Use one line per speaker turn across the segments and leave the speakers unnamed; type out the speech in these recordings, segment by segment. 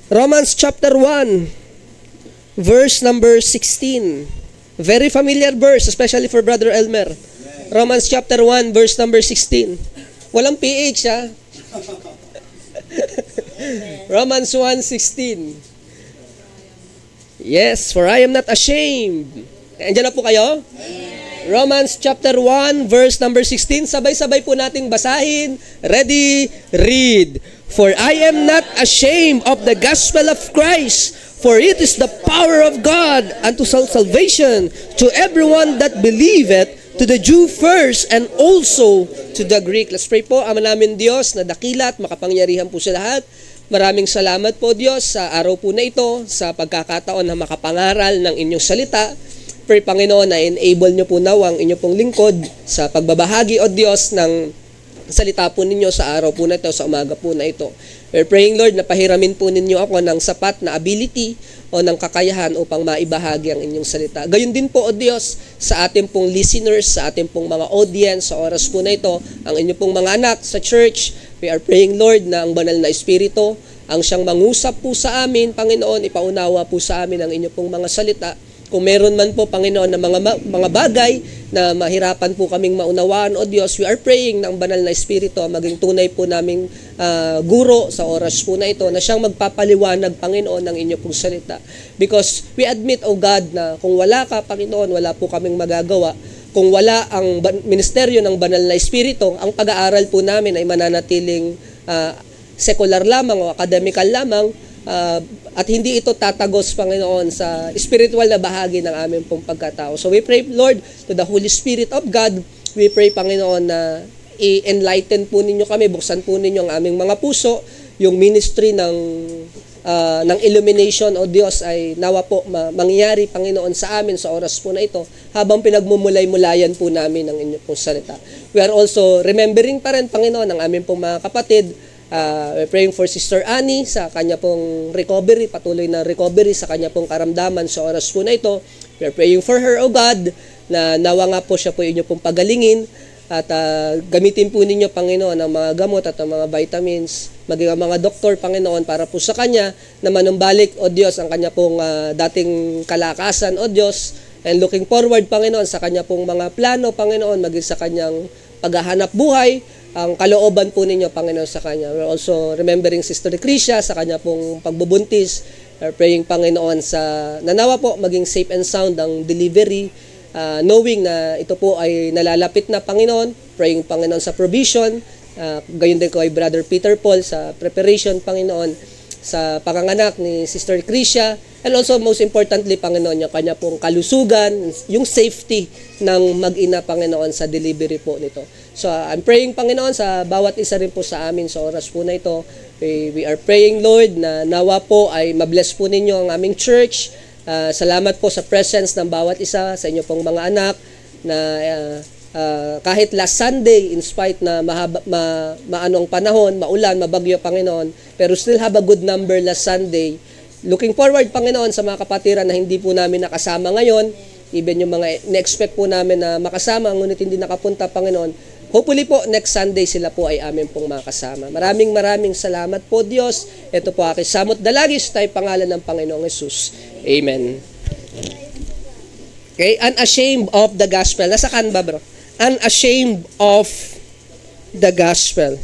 Romans chapter 1, verse number 16. Very familiar verse, especially for Brother Elmer. Romans chapter 1, verse number 16. Walang PH, ha? Romans 1:16. Yes, for I am not ashamed. Andiyan na po kayo? Romans chapter 1, verse number 16. Sabay-sabay po nating basahin. Ready? Read. For I am not ashamed of the gospel of Christ, for it is the power of God unto salvation to everyone that believeth, to the Jew first and also to the Greek. Let's pray po. Ama namin Diyos na dakila at makapangyarihan po sa lahat. Maraming salamat po Diyos sa araw po na ito, sa pagkakataon na makapangaral ng inyong salita. Pray Panginoon na enable nyo po na ang inyong pong lingkod sa pagbabahagi o Diyos ng salita po ninyo sa araw po na ito, sa umaga po na ito. We're praying Lord na pahiramin po ninyo ako ng sapat na ability o ng kakayahan upang maibahagi ang inyong salita. Gayon din po o Diyos sa ating pong listeners, sa ating pong mga audience sa oras po na ito, ang inyong pong mga anak sa church. We are praying Lord na ang banal na Espiritu ang siyang mangusap po sa amin, Panginoon, ipaunawa po sa amin ang inyong pong mga salita. Kung meron man po, Panginoon, na mga bagay na mahirapan po kaming maunawaan, o Diyos, we are praying na ang banal na Espiritu maging tunay po naming guro sa oras po na ito, na siyang magpapaliwanag, Panginoon, ng inyong pong salita. Because we admit, O God, na kung wala ka, Panginoon, wala po kaming magagawa. Kung wala ang ministeryo ng banal na Espiritu, ang pag-aaral po namin ay mananatiling secular lamang o academical lamang, at hindi ito tatagos, Panginoon, sa spiritual na bahagi ng aming pong pagkatao. So we pray, Lord, to the Holy Spirit of God, we pray, Panginoon, na i-enlighten po ninyo kami, buksan po ninyo ang aming mga puso, yung ministry ng illumination, o Diyos, ay nawa po mangyari, Panginoon, sa amin sa oras po na ito, habang pinagmumulay-mulayan po namin ang inyong pong salita. We are also remembering pa rin, Panginoon, ang aming pong mga kapatid. We're praying for Sister Annie sa kanya pong recovery, patuloy na recovery sa kanya pong karamdaman sa oras po na ito. We're praying for her, O God, na nawa nga po siya po inyo pong pagalingin at gamitin po ninyo, Panginoon, ang mga gamot at ang mga vitamins, maging ang mga doktor, Panginoon, para po sa kanya na manumbalik, O Diyos, ang kanya pong dating kalakasan, O Diyos, and looking forward, Panginoon, sa kanya pong mga plano, Panginoon, maging sa kanyang paghahanap buhay, ang kalooban po ninyo, Panginoon, sa kanya. We're also remembering Sister Lucrecia sa kanya pong pagbubuntis. We're praying, Panginoon, sa nanawa po maging safe and sound ang delivery, knowing na ito po ay nalalapit na, Panginoon. Praying, Panginoon, sa provision. Gayon din ko ay Brother Peter Paul sa preparation, Panginoon, sa panganganak ni Sister Lucrecia. And also, most importantly, Panginoon, yung kanya pong kalusugan, yung safety ng mag-ina, Panginoon, sa delivery po nito. So, I'm praying, Panginoon, sa bawat isa rin po sa amin sa oras po na ito. We are praying, Lord, na nawa po ay mabless po ninyo ang aming church. Salamat po sa presence ng bawat isa sa inyo pong mga anak na kahit last Sunday, in spite na maanong panahon, maulan, mabagyo, Panginoon, pero still have a good number last Sunday. Looking forward, Panginoon, sa mga kapatiran na hindi po namin nakasama ngayon, even yung mga na-expect po namin na makasama, ngunit hindi nakapunta, Panginoon. Hopefully po, next Sunday sila po ay amin pong makasama. Maraming salamat po, Diyos. Ito po aking samot dalagis tayo pangalan ng Panginoong Jesus. Amen. Okay, unashamed of the gospel. Nasa kan ba, bro? Unashamed of the gospel.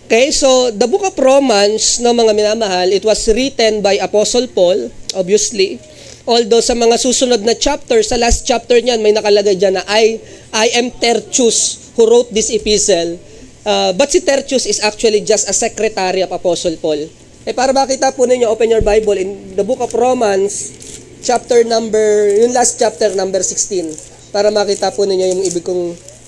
Okay, so the book of Romans, no, mga minamahal, it was written by Apostle Paul, obviously. Although sa mga susunod na chapter, sa last chapter niyan, may nakalagay dyan na I am Tertius who wrote this epistle. But si Tertius is actually just a secretary of Apostle Paul. Para makita po ninyo, open your Bible in the book of Romans, yung last chapter, number 16. Para makita po ninyo yung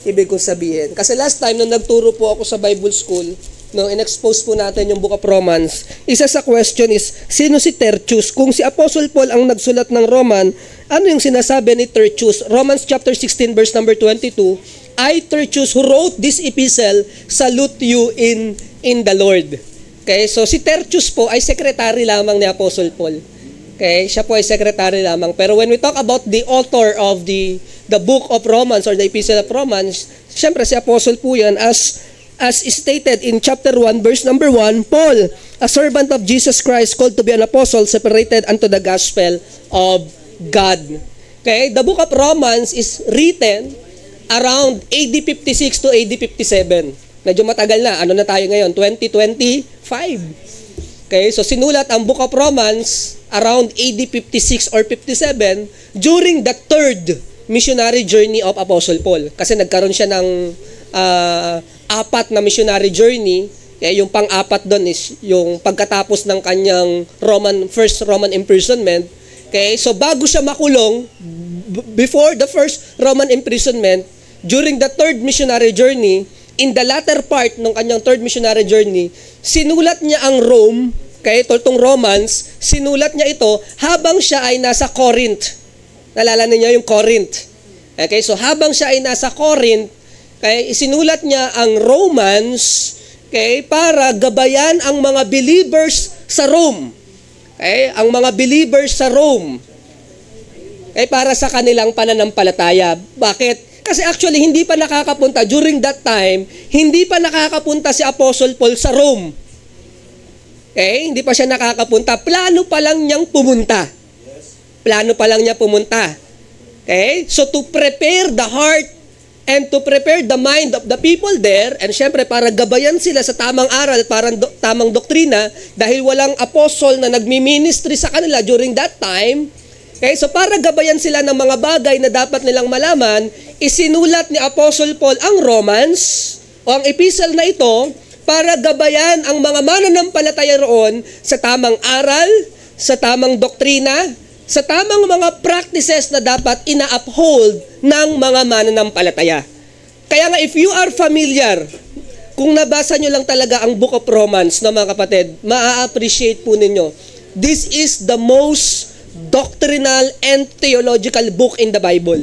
ibig kong sabihin. Kasi last time, nung nagturo po ako sa Bible School, no, in-expose po natin yung book of Romans, isa sa question is, sino si Tertius? Kung si Apostle Paul ang nagsulat ng Roman, ano yung sinasabi ni Tertius? Romans chapter 16 verse number 22, I, Tertius, who wrote this epistle, salute you in the Lord. Okay, so si Tertius po ay secretary lamang ni Apostle Paul. Okay, siya po ay secretary lamang. Pero when we talk about the author of the book of Romans or the epistle of Romans, syempre si Apostle po yan as as stated in chapter 1, verse number 1, Paul, a servant of Jesus Christ, called to be an apostle, separated unto the gospel of God. Okay, the book of Romans is written around AD 56 to AD 57. Medyo matagal na. Ano na tayo ngayon? 2025. Okay, so sinulat ang book of Romans around AD 56 or 57 during the third missionary journey of Apostle Paul. Kasi nagkaroon siya ng apat na missionary journey. Kaya yung pang-apat doon is yung pagkatapos ng kanyang first Roman imprisonment. Okay, so bago siya makulong, before the first Roman imprisonment, during the third missionary journey, in the latter part ng kanyang third missionary journey, sinulat niya ang Rome, kaya itong Romans, sinulat niya ito habang siya ay nasa Corinth. Nalala niyo yung Corinth. Okay, so habang siya ay nasa Corinth, kaya isinulat niya ang Romans, okay, para gabayan ang mga believers sa Rome. Okay, ang mga believers sa Rome. Okay, para sa kanilang pananampalataya. Bakit? Kasi actually, hindi pa nakakapunta, during that time, hindi pa nakakapunta si Apostle Paul sa Rome. Okay, hindi pa siya nakakapunta. Plano pa lang niyang pumunta. Plano pa lang niya pumunta. Okay, so to prepare the heart and to prepare the mind of the people there, and syempre para gabayan sila sa tamang aral, tamang doktrina, dahil walang apostle na nagmi-ministry sa kanila during that time. Okay, so para gabayan sila ng mga bagay na dapat nilang malaman, isinulat ni Apostle Paul ang Romans o ang epistle na ito para gabayan ang mga mananampalataya roon sa tamang aral, sa tamang doktrina, sa tamang mga practices na dapat ina-uphold ng mga mananampalataya. Kaya nga, if you are familiar, kung nabasa nyo lang talaga ang Book of Romans, no, mga kapatid, maa-appreciate po ninyo. This is the most doctrinal and theological book in the Bible.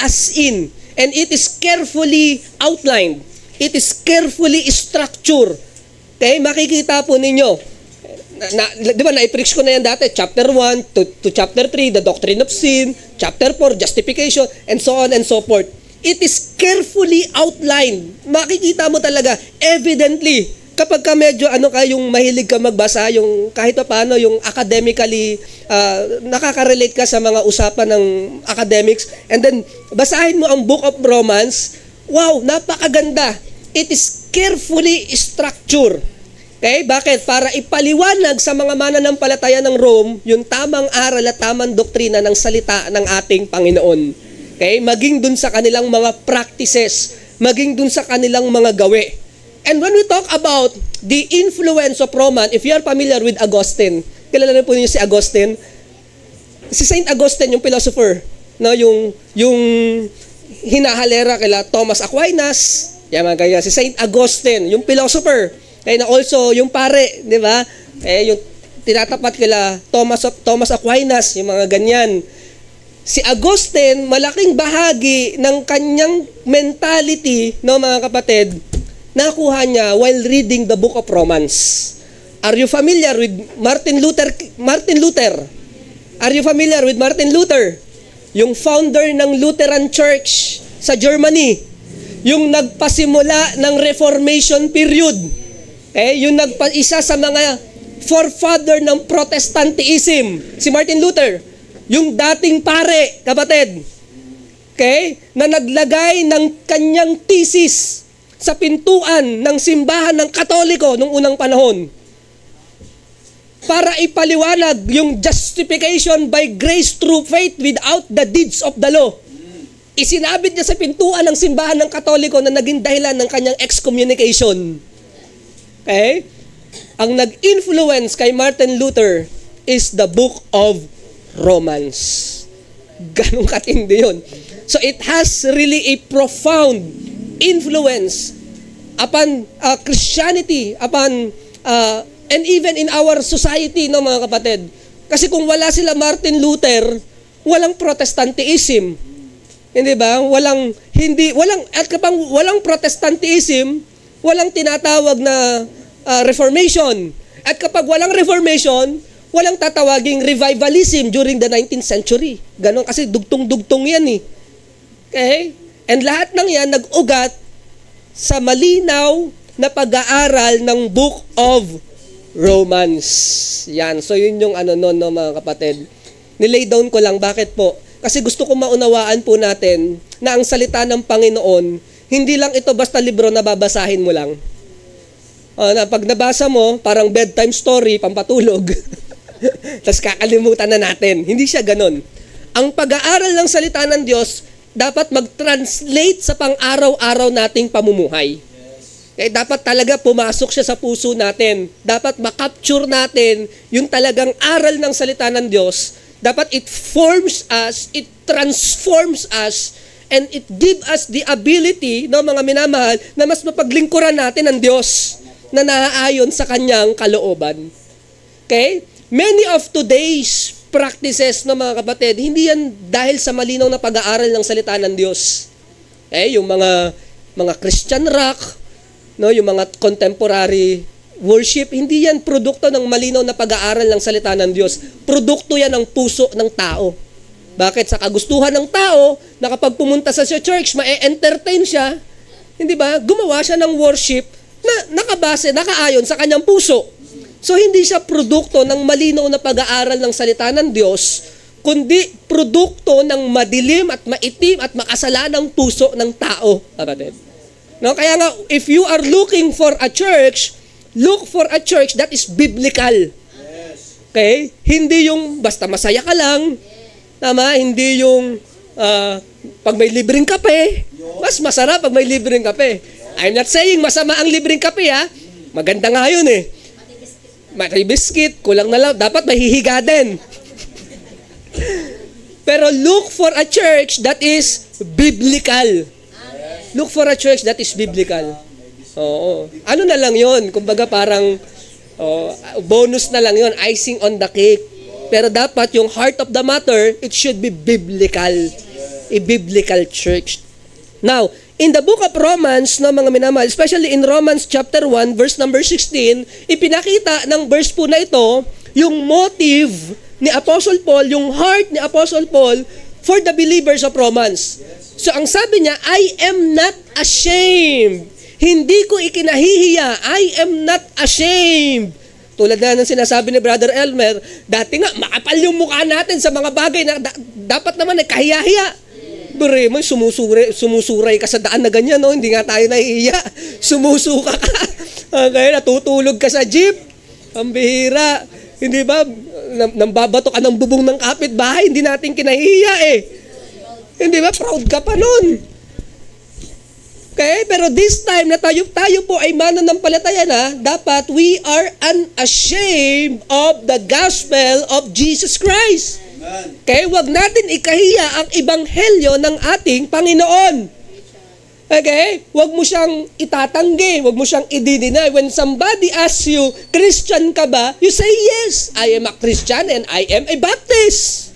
As in. And it is carefully outlined. It is carefully structured. Okay, makikita po ninyo. Di ba, na-preach ko na yan dati, chapter 1 to chapter 3, the doctrine of sin, chapter 4, justification, and so on and so forth. It is carefully outlined. Makikita mo talaga, evidently, kapag ka medyo yung mahilig ka magbasa, yung kahit pa paano, yung academically, nakaka-relate ka sa mga usapan ng academics, and then, basahin mo ang Book of Romans, wow, napakaganda. It is carefully structured. Okay, bakit? Para ipaliwanag sa mga mananampalataya ng Rome yung tamang aral at tamang doktrina ng salita ng ating Panginoon. Okay, maging dun sa kanilang mga practices, maging dun sa kanilang mga gawi. And when we talk about the influence of Roman, if you are familiar with Augustine, kilala na po niyo si Augustine? Si Saint Augustine, yung philosopher, no, yung hinahalera kila Thomas Aquinas, yan mga kaya, si Saint Augustine, yung philosopher. Kaya na also, yung pare, di ba? Yung tinatapat kila Thomas Aquinas, yung mga ganyan. Si Augustine, malaking bahagi ng kanyang mentality, no, mga kapatid, nakuha niya while reading the Book of Romans. Are you familiar with Martin Luther? Are you familiar with Martin Luther? Yung founder ng Lutheran Church sa Germany. Yung nagpasimula ng Reformation period. Yung isa sa mga forefather ng Protestantism, si Martin Luther, yung dating pare, kapatid, okay, na naglagay ng kanyang thesis sa pintuan ng simbahan ng Katoliko nung unang panahon para ipaliwanag yung justification by grace through faith without the deeds of the law. Isinabit niya sa pintuan ng simbahan ng Katoliko na naging dahilan ng kanyang excommunication. Okay? Ang nag-influence kay Martin Luther is the Book of Romans. Ganong katindi yun. So it has really a profound influence upon Christianity, upon and even in our society, no, mga kapatid. Kasi kung wala sila Martin Luther, walang Protestantism. Hindi ba? Walang Protestantism, walang tinatawag na Reformation. At kapag walang Reformation, walang tatawaging revivalism during the 19th century. Ganon, kasi dugtong-dugtong yan eh. Okay? And lahat ng yan nag-ugat sa malinaw na pag-aaral ng Book of Romans. Yan. So, yun yung no, mga kapatid. Nilay down ko lang. Bakit po? Kasi gusto ko maunawaan po natin na ang salita ng Panginoon, hindi lang ito basta libro na babasahin mo lang. Na pag nabasa mo, parang bedtime story, pampatulog. Tapos kakalimutan na natin. Hindi siya ganun. Ang pag-aaral ng salita ng Diyos, dapat mag-translate sa pang-araw-araw nating pamumuhay. Kaya dapat talaga pumasok siya sa puso natin. Dapat makapture natin yung talagang aral ng salita ng Diyos. Dapat it forms us, it transforms us, and it gives us the ability, no, mga minamahal, na mas mapaglingkuran natin ang Diyos na naaayon sa kanyang kalooban. Okay? Many of today's practices, no, mga kapatid, hindi yan dahil sa malinaw na pag-aaral ng salita ng Diyos. Yung mga Christian rock, no, yung mga contemporary worship, hindi yan produkto ng malinaw na pag-aaral ng salita ng Diyos. Produkto yan ng puso ng tao. Bakit? Sa kagustuhan ng tao, na kapag pumunta sa church, ma-entertain siya, hindi ba? Gumawa siya ng worship na nakabase, nakaayon sa kanyang puso. So, hindi siya produkto ng malinaw na pag-aaral ng salita ng Diyos, kundi produkto ng madilim at maitim at makasalanang puso ng tao. Kapatid. No, kaya nga, if you are looking for a church, look for a church that is biblical. Okay? Hindi yung basta masaya ka lang. Tama? Hindi yung pag may libreng kape. Mas masarap pag may libreng kape. I'm not saying masama ang libreng kape, ha? Maganda nga yun, eh. May biscuit, kulang na lang. Dapat mahihiga din. Pero look for a church that is biblical. Look for a church that is biblical. Oo. Ano na lang yun? Kumbaga parang bonus na lang yun. Icing on the cake. Pero dapat yung heart of the matter, it should be biblical. A biblical church. Now, in the book of Romans, no, mga minamahal, especially in Romans chapter 1, verse number 16, ipinakita ng verse po na ito, yung motive ni Apostle Paul, yung heart ni Apostle Paul for the believers of Romans. So, ang sabi niya, I am not ashamed. Hindi ko ikinahihiya. I am not ashamed. Tulad na ng sinasabi ni Brother Elmer, dati nga, makapal yung mukha natin sa mga bagay na dapat naman kahiya-hiya. Bure mo, sumusuray ka sa daan na ganyan, no? Hindi nga tayo nahihiya. Sumusuka ka. Okay, natutulog ka sa jeep. Ang bihira. Hindi ba? Nambabato ka ng bubong ng kapitbahay, hindi natin kinahihiya, eh. Hindi ba? Proud ka pa nun. Okay? Pero this time na tayo po ay mananampalataya na, dapat we are unashamed of the gospel of Jesus Christ. Amen. Okay? Huwag natin ikahiya ang ebanghelyo ng ating Panginoon. Okay? Huwag mo siyang itatanggi. Huwag mo siyang i-deny. When somebody asks you, Christian ka ba? You say, yes, I am a Christian and I am a Baptist.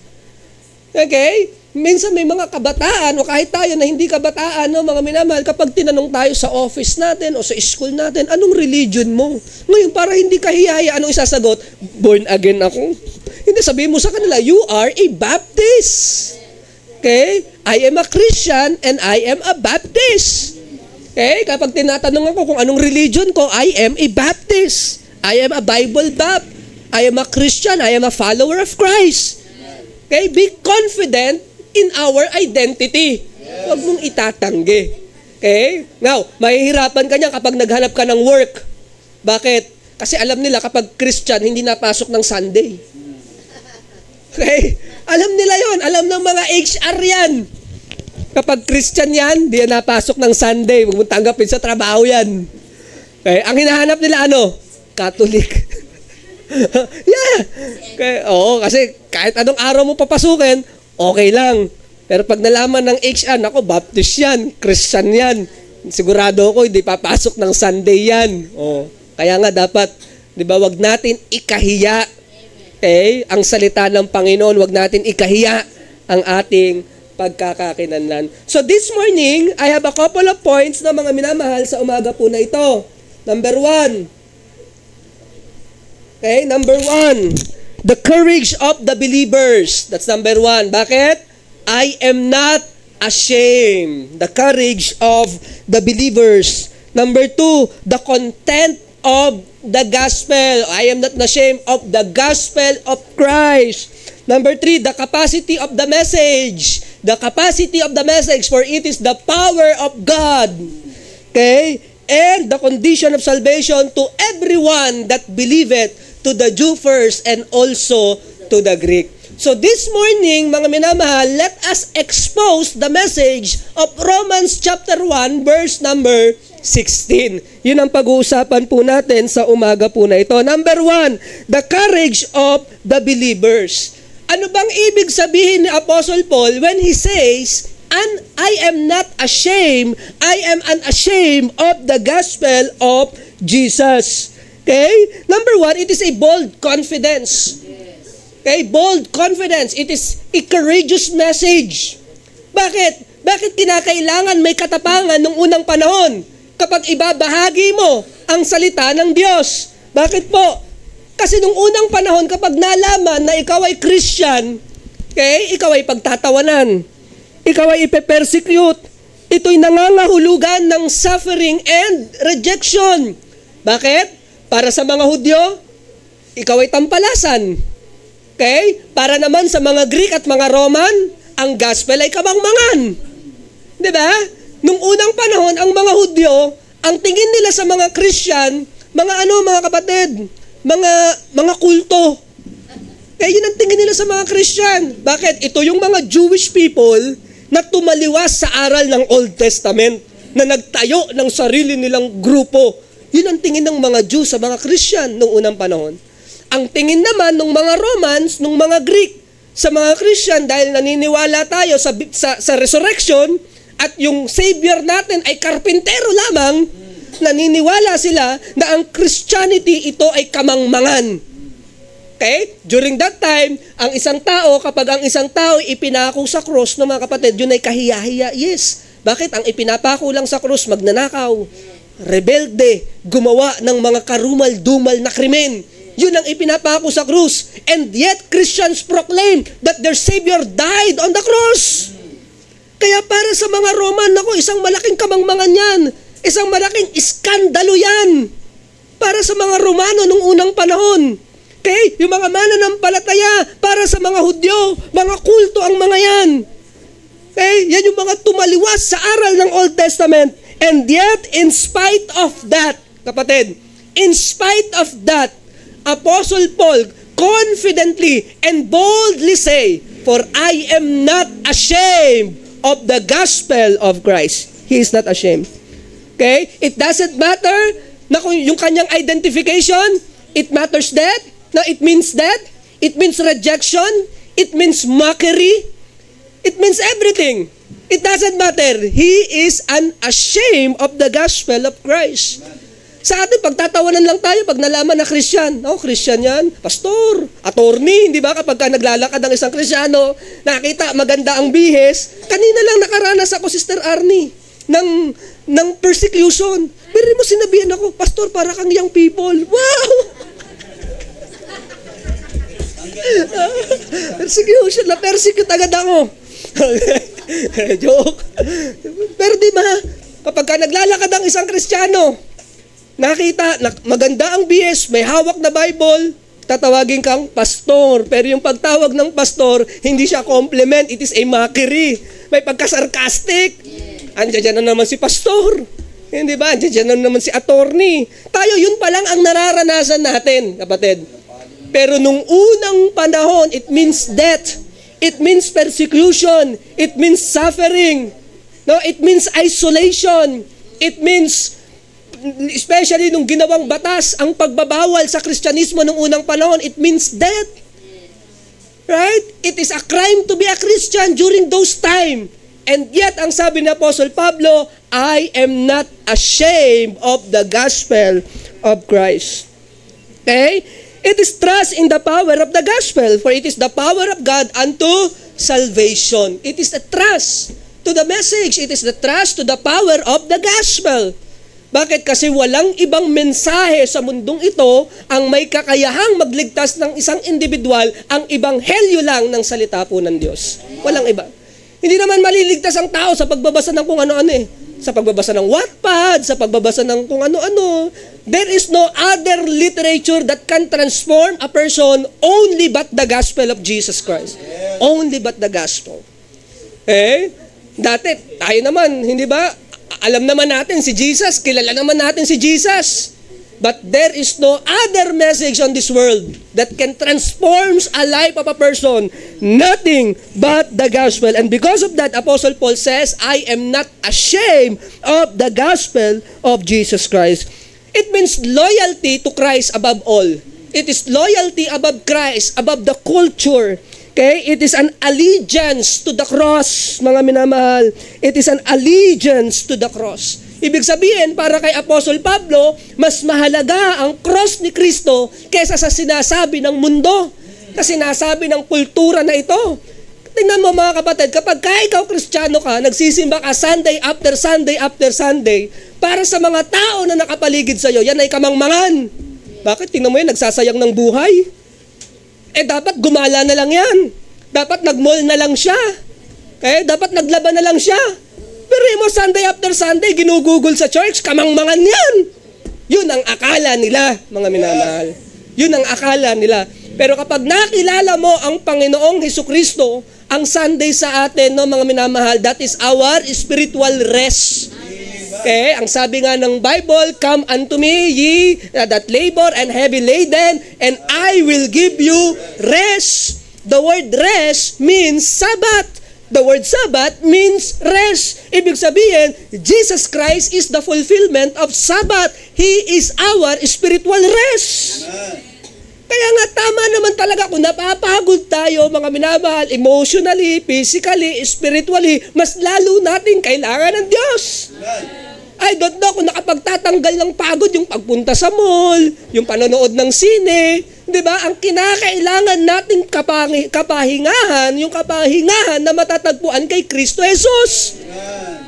Okay? Minsan may mga kabataan o kahit tayo na hindi kabataan, no, mga minamahal, kapag tinanong tayo sa office natin o sa school natin, anong religion mo? Ngayon, para hindi kahihiya, anong isasagot? Born again ako. Hindi, sabihin mo sa kanila, you are a Baptist. Okay? I am a Christian and I am a Baptist. Okay? Kapag tinatanong ako kung anong religion ko, I am a Baptist. I am a Bible Bap. I am a Christian. I am a follower of Christ. Okay? Be confident in our identity. Huwag mong itatanggi. Okay? Now, mahihirapan ka niya kapag naghanap ka ng work. Bakit? Kasi alam nila kapag Christian, hindi napasok ng Sunday. Okay? Alam nila yon. Alam ng mga HR yan. Kapag Christian yan, hindi yan napasok ng Sunday. Huwag mong tanggapin sa trabaho yan. Okay? Ang hinahanap nila ano? Catholic. Yeah. Okay? Oo, kasi kahit anong araw mo papasukin, okay lang. Pero pag nalaman ng HR, ako, Baptist yan, Christian yan. Sigurado ako, hindi papasok ng Sunday yan. Oh. Kaya nga dapat, di ba, wag natin ikahiya. Okay? Ang salita ng Panginoon, wag natin ikahiya ang ating pagkakakinanlan. So this morning, I have a couple of points na mga minamahal sa umaga po na ito. Number 1. Okay? Number 1. The courage of the believers. That's number 1. Bakit? I am not ashamed. The courage of the believers. Number 2, the content of the gospel. I am not ashamed of the gospel of Christ. Number 3, the capacity of the message. The capacity of the message, for it is the power of God. Okay? And the condition of salvation to everyone that believeth, to the Jew first and also to the Greek. So this morning, mga minamahal, let us expose the message of Romans chapter 1, verse number 16. Yun ang pag-uusapan po natin sa umaga po na ito. Number 1, the courage of the believers. Ano bang ibig sabihin ni Apostle Paul when he says, "And I am not ashamed, I am unashamed of the gospel of Jesus"? Okay? Number 1, it is a bold confidence. Okay? Bold confidence. It is a courageous message. Bakit? Bakit kinakailangan may katapangan nung unang panahon kapag ibabahagi mo ang salita ng Diyos? Bakit po? Kasi nung unang panahon, kapag nalaman na ikaw ay Christian, okay, ikaw ay pagtatawanan, ikaw ay ipe-persecute, ito'y nangangahulugan ng suffering and rejection. Bakit? Para sa mga Hudyo, ikaw ay tampalasan. Okay? Para naman sa mga Greek at mga Roman, ang gospel ay kamangmangan. Diba? Nung unang panahon, ang mga Hudyo, ang tingin nila sa mga Christian, mga kapatid, mga kulto. Kaya yun ang tingin nila sa mga Christian. Bakit? Ito yung mga Jewish people na tumaliwas sa aral ng Old Testament, na nagtayo ng sarili nilang grupo. Yun ang tingin ng mga Jew sa mga Christian noong unang panahon. Ang tingin naman ng mga Romans, ng mga Greek, sa mga Christian, dahil naniniwala tayo sa resurrection, at yung Savior natin ay karpintero lamang, naniniwala sila na ang Christianity ito ay kamangmangan. Okay? During that time, ang isang tao, kapag ang isang tao ipinako sa krus, no mga kapatid, yun ay kahiya-hiya. Yes. Bakit? Ang ipinapako lang sa krus, magnanakaw, rebelde, gumawa ng mga karumal-dumal na krimen. Yun ang ipinapako sa krus. And yet, Christians proclaim that their Savior died on the cross. Kaya para sa mga Roman, isang malaking kamangmangan yan. Isang malaking iskandalo yan para sa mga Romano nung unang panahon. Okay? Yung mga mananampalataya para sa mga Hudyo, mga kulto ang mga yan. Okay? Yan yung mga tumaliwas sa aral ng Old Testament. And yet, in spite of that, kapatid, in spite of that, Apostle Paul confidently and boldly say, "For I am not ashamed of the gospel of Christ." He is not ashamed. Okay? It doesn't matter na kung yung kanyang identification, it matters that, na it means that, it means rejection, it means mockery, it means everything. It doesn't matter. He is unashamed of the gospel of Christ. Sa atin, pagtatawanan lang tayo pag nalaman na Christian. Christian yan, pastor, attorney, hindi ba? Kapag ka naglalakad ang isang Kristyano, nakita maganda ang bihis. Kanina lang nakaranas ako, Sister Arnie, ng persecution. Pero mo sinabihan ako, pastor, para kang young people. Wow! Persecution, na-persecute agad ako. Joke. Pero di ba, kapag ka naglalakad ang isang Kristiyano, nakita, maganda ang bihis, may hawak na Bible, tatawagin kang pastor. Pero yung pagtawag ng pastor, hindi siya compliment, it is a mockery. May pagka-sarcastic. Andiyan na naman si pastor. Hindi ba? Andiyan na naman si attorney. Tayo, yun pa lang ang nararanasan natin, kapatid. Pero nung unang panahon, it means death. It means persecution. It means suffering. No, it means isolation. It means, especially nung ginawang batas, ang pagbabawal sa Kristyanismo nung unang panahon, it means death. Right? It is a crime to be a Christian during those time. And yet, ang sabi ni Apostle Pablo, I am not ashamed of the gospel of Christ. Okay? It is trust in the power of the gospel, for it is the power of God unto salvation. It is a trust to the message. It is the trust to the power of the gospel. Bakit? Kasi walang ibang mensahe sa mundong ito ang may kakayahang magligtas ng isang individual, ang ibanghelyo lang ng salita po ng Diyos. Walang iba. Hindi naman maliligtas ang tao sa pagbabasa ng kung ano-ano eh. sa pagbabasa ng Wattpad, sa pagbabasa ng kung ano-ano. There is no other literature that can transform a person only but the gospel of Jesus Christ. Only but the gospel. Dati, tayo naman, hindi ba? Alam naman natin si Jesus, kilala naman natin si Jesus. But there is no other message on this world that can transform a life of a person. Nothing but the gospel. And because of that, Apostle Paul says, I am not ashamed of the gospel of Jesus Christ. It means loyalty to Christ above all. It is loyalty above Christ, above the culture. Okay? It is an allegiance to the cross, mga minamahal. It is an allegiance to the cross. Ibig sabihin, para kay Apostol Pablo, mas mahalaga ang cross ni Kristo kaysa sa sinasabi ng mundo, sa sinasabi ng kultura na ito. Tingnan mo mga kapatid, kapag ikaw Kristiyano ka, nagsisimba ka Sunday after Sunday after Sunday, para sa mga tao na nakapaligid sa iyo, yan ay kamangmangan. Bakit? Tingnan mo yan, nagsasayang ng buhay. Dapat gumala na lang yan. Dapat nag-mall na lang siya. Dapat naglaba na lang siya. Pero mo Sunday after Sunday, ginugugol sa church, kamangmangan yan. Yun ang akala nila, mga minamahal. Yun ang akala nila. Pero kapag nakilala mo ang Panginoong Hesukristo, ang Sunday sa atin, no, mga minamahal, that is our spiritual rest. Ang sabi nga ng Bible, come unto me, ye that labor and heavy laden, and I will give you rest. The word rest means Sabbath. The word Sabbath means rest. Ibig sabihin, Jesus Christ is the fulfillment of Sabbath. He is our spiritual rest. Kaya nga tama naman talaga kung napapagod tayo, mga minamahal, emotionally, physically, spiritually, mas lalo natin kailangan ng Diyos. I don't know kung nakapagtatanggal ng pagod yung pagpunta sa mall, yung panonood ng sine, di ba? Ang kinakailangan nating kapahingahan, yung kapahingahan na matatagpuan kay Kristo Jesus.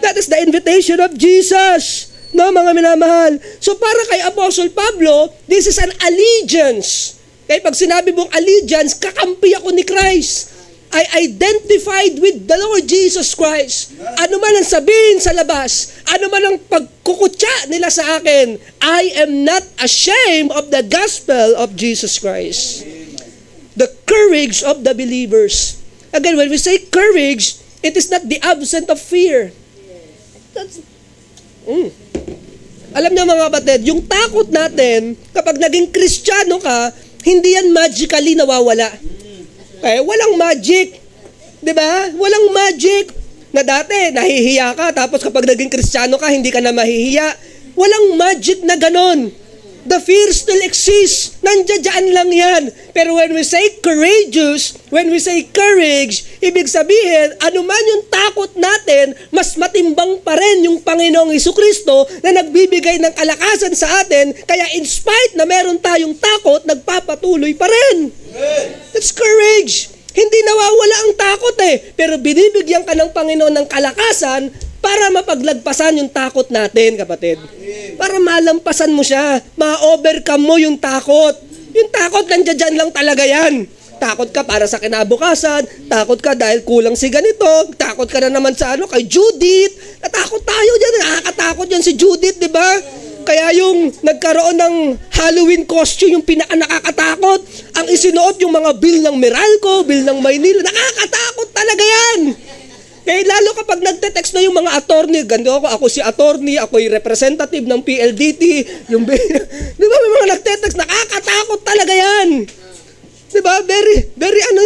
That is the invitation of Jesus. No, mga minamahal. So para kay Apostle Pablo, this is an allegiance. Kaya pag sinabi mong allegiance, kakampi ako ni Christ. I identified with the Lord Jesus Christ. Ano man ang sabihin sa labas, ano man ang pagkukutya nila sa akin, I am not ashamed of the gospel of Jesus Christ. The courage of the believers. Again, when we say courage, it is not the absence of fear. Alam niyo mga kapatid, yung takot natin, kapag naging Kristiyano ka, hindi yan magically nawawala. Walang magic. Diba? Walang magic. Na dati, nahihiya ka, tapos kapag naging Kristiyano ka, hindi ka na mahihiya. Walang magic na ganon. The fear still exists. Nandiyan lang yan. Pero when we say courageous, when we say courage, ibig sabihin, anuman yung takot natin, mas matimbang pa rin yung Panginoong Hesukristo na nagbibigay ng kalakasan sa atin, kaya in spite na meron tayong takot, nagpapatuloy pa rin. That's courage. Hindi nawawala ang takot pero binibigyan ka ng Panginoon ng kalakasan para mapaglagpasan yung takot natin, kapatid. Para malampasan mo siya, ma-overcome mo yung takot. Yung takot, nandiyan lang talaga yan. Takot ka para sa kinabukasan, takot ka dahil kulang si ganito, takot ka na naman sa kay Judith. Natakot tayo dyan, nakakatakot yan si Judith, di ba? Kaya yung nagkaroon ng Halloween costume, yung pinaka-nakakatakot, ang isinuot yung mga bill ng Meralco, bill ng Maynila, nakakatakot talaga yan. Kaya lalo kapag nagte-text na yung mga attorney, ganito ako si attorney, ako yung representative ng PLDT, yung di ba may mga nagte-text, nakakatakot talaga yan. Di ba? Very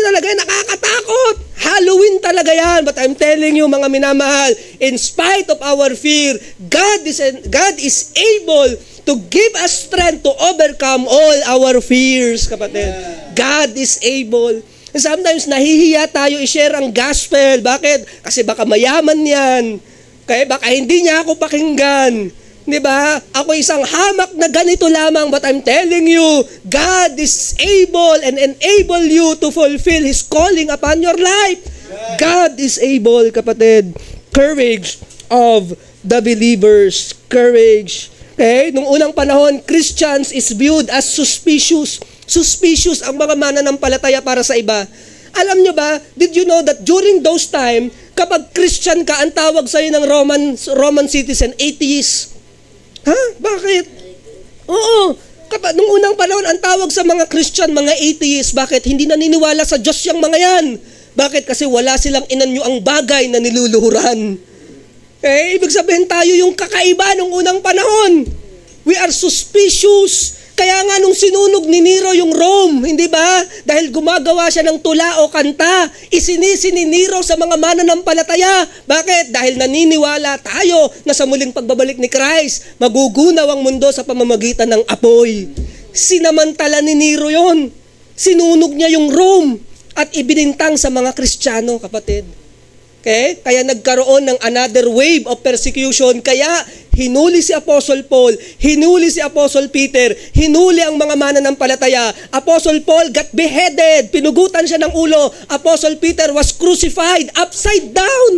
talaga yan, nakakatakot. Halloween talaga yan. But I'm telling you, mga minamahal, in spite of our fear, God is able to give us strength to overcome all our fears, kapatid. God is able. Sometimes nahihiya tayo i-share ang gospel. Bakit? Kasi baka mayaman yan. Kaya baka hindi niya ako pakinggan. Diba? Ako isang hamak na ganito lamang, but I'm telling you, God is able and enable you to fulfill His calling upon your life. God is able, kapatid. Courage of the believers. Courage. Okay? Nung unang panahon, Christians is viewed as suspicious. Suspicious ang mga mananampalataya para sa iba. Alam nyo ba, did you know that during those time, Kapag Christian ka, ang tawag sa'yo ng Roman citizen, atheist. Ha? Bakit? Oo. Nung unang panahon, ang tawag sa mga Christian, mga atheist. Bakit? Hindi naniniwala sa Diyos yung mga yan. Bakit? Kasi wala silang inanyo ang bagay na niluluhuran. Ibig sabihin tayo yung kakaiba nung unang panahon. We are suspicious. Kaya nga nung sinunog ni Nero yung Rome, hindi ba? Dahil gumagawa siya ng tula o kanta, isinisi ni Nero sa mga mananampalataya. Bakit? Dahil naniniwala tayo na sa muling pagbabalik ni Christ, magugunaw ang mundo sa pamamagitan ng apoy. Sinamantala ni Nero yon. Sinunog niya yung Rome at ibinintang sa mga Kristiyano, kapatid. Okay? Kaya nagkaroon ng another wave of persecution. Kaya hinuli si Apostle Paul, hinuli si Apostle Peter, hinuli ang mga mananampalataya. Apostle Paul got beheaded, pinugutan siya ng ulo. Apostle Peter was crucified upside down,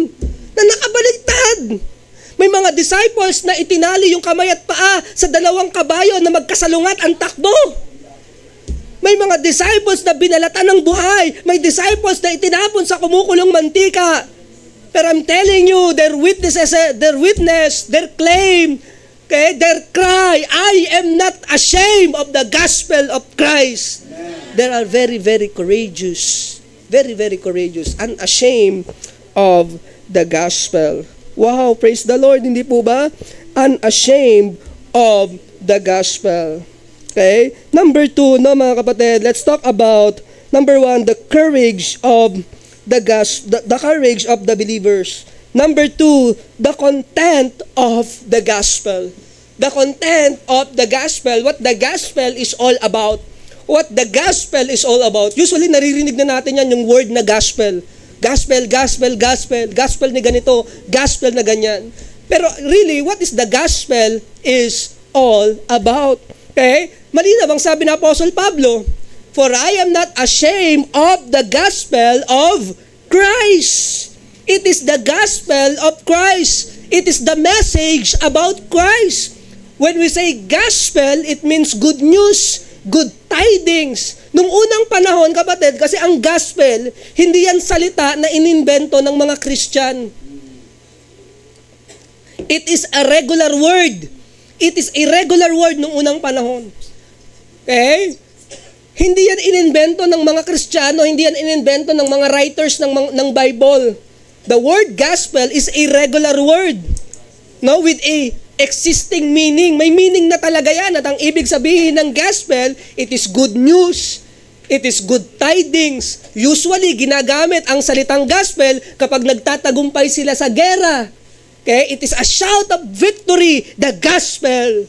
na nakabaliktad. May mga disciples na itinali yung kamay at paa sa dalawang kabayo na magkasalungat ang takbo. May mga disciples na binalatan ng buhay. May disciples na itinapon sa kumukulong mantika. Pero I'm telling you, their witness, their claim, okay, their cry, I am not ashamed of the gospel of Christ. They are very, very courageous. Very, very courageous. Unashamed of the gospel. Wow, praise the Lord, hindi po ba? Unashamed of the gospel. Okay? Number 2, no mga kapatid, let's talk about, number 1, the courage of the courage of the believers. Number 2, the content of the gospel. The content of the gospel, what the gospel is all about. What the gospel is all about. Usually naririnig na natin yan, yung word na gospel. Gospel, gospel, gospel. Gospel ni ganito, gospel na ganyan. Pero really, what is the gospel is all about. Okay? Malinaw ang sabi ng Apostle Pablo, for I am not ashamed of the gospel of Christ. It is the gospel of Christ. It is the message about Christ. When we say gospel, it means good news, good tidings. Nung unang panahon, kapatid, kasi ang gospel, hindi yan salita na inimbento ng mga Christian. It is a regular word. It is a regular word nung unang panahon. Okay? Hindi yan inimbento ng mga Kristiyano, hindi yan inimbento ng mga writers ng Bible. The word gospel is a regular word. No, with a existing meaning. May meaning na talaga yan. At ang ibig sabihin ng gospel, it is good news. It is good tidings. Usually, ginagamit ang salitang gospel kapag nagtatagumpay sila sa gera. Okay? It is a shout of victory, the gospel.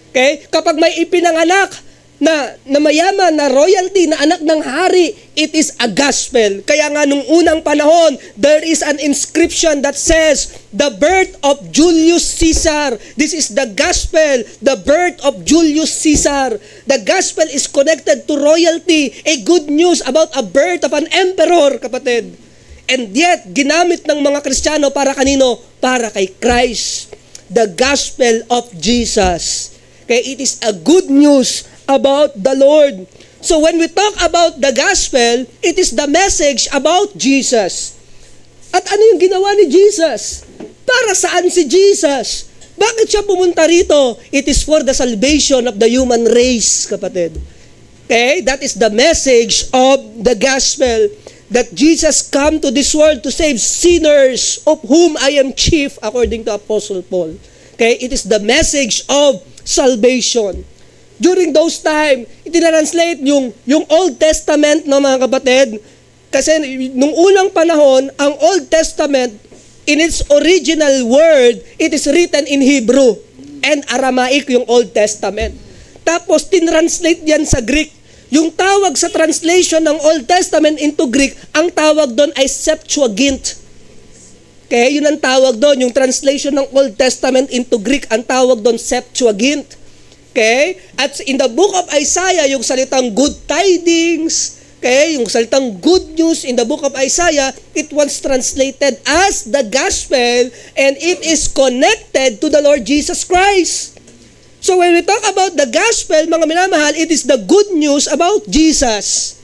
Okay? Kapag may ipinanganak na mayaman, na royalty, na anak ng hari, it is a gospel. Kaya nga nung unang panahon, there is an inscription that says, the birth of Julius Caesar. This is the gospel, the birth of Julius Caesar. The gospel is connected to royalty, a good news about a birth of an emperor, kapatid. And yet, ginamit ng mga Kristiyano para kanino? Para kay Christ. The gospel of Jesus. Okay, it is a good news about the Lord. So when we talk about the gospel, it is the message about Jesus. At ano yung ginawa ni Jesus? Para saan si Jesus? Bakit siya pumunta rito? It is for the salvation of the human race, kapatid. Okay? That is the message of the gospel. That Jesus come to this world to save sinners, of whom I am chief, according to Apostle Paul. Okay? It is the message of salvation. During those time, itinranslate yung Old Testament, no mga kapatid. Kasi nung unang panahon, ang Old Testament, in its original word, it is written in Hebrew and Aramaic yung Old Testament. Tapos, tinranslate yan sa Greek. Yung tawag sa translation ng Old Testament into Greek, ang tawag doon ay Septuagint. Okay, yun ang tawag doon. Yung translation ng Old Testament into Greek, ang tawag doon Septuagint. Okay? At in the book of Isaiah, yung salitang good tidings, okay, yung salitang good news in the book of Isaiah, it was translated as the gospel and it is connected to the Lord Jesus Christ. So when we talk about the gospel, mga minamahal, it is the good news about Jesus.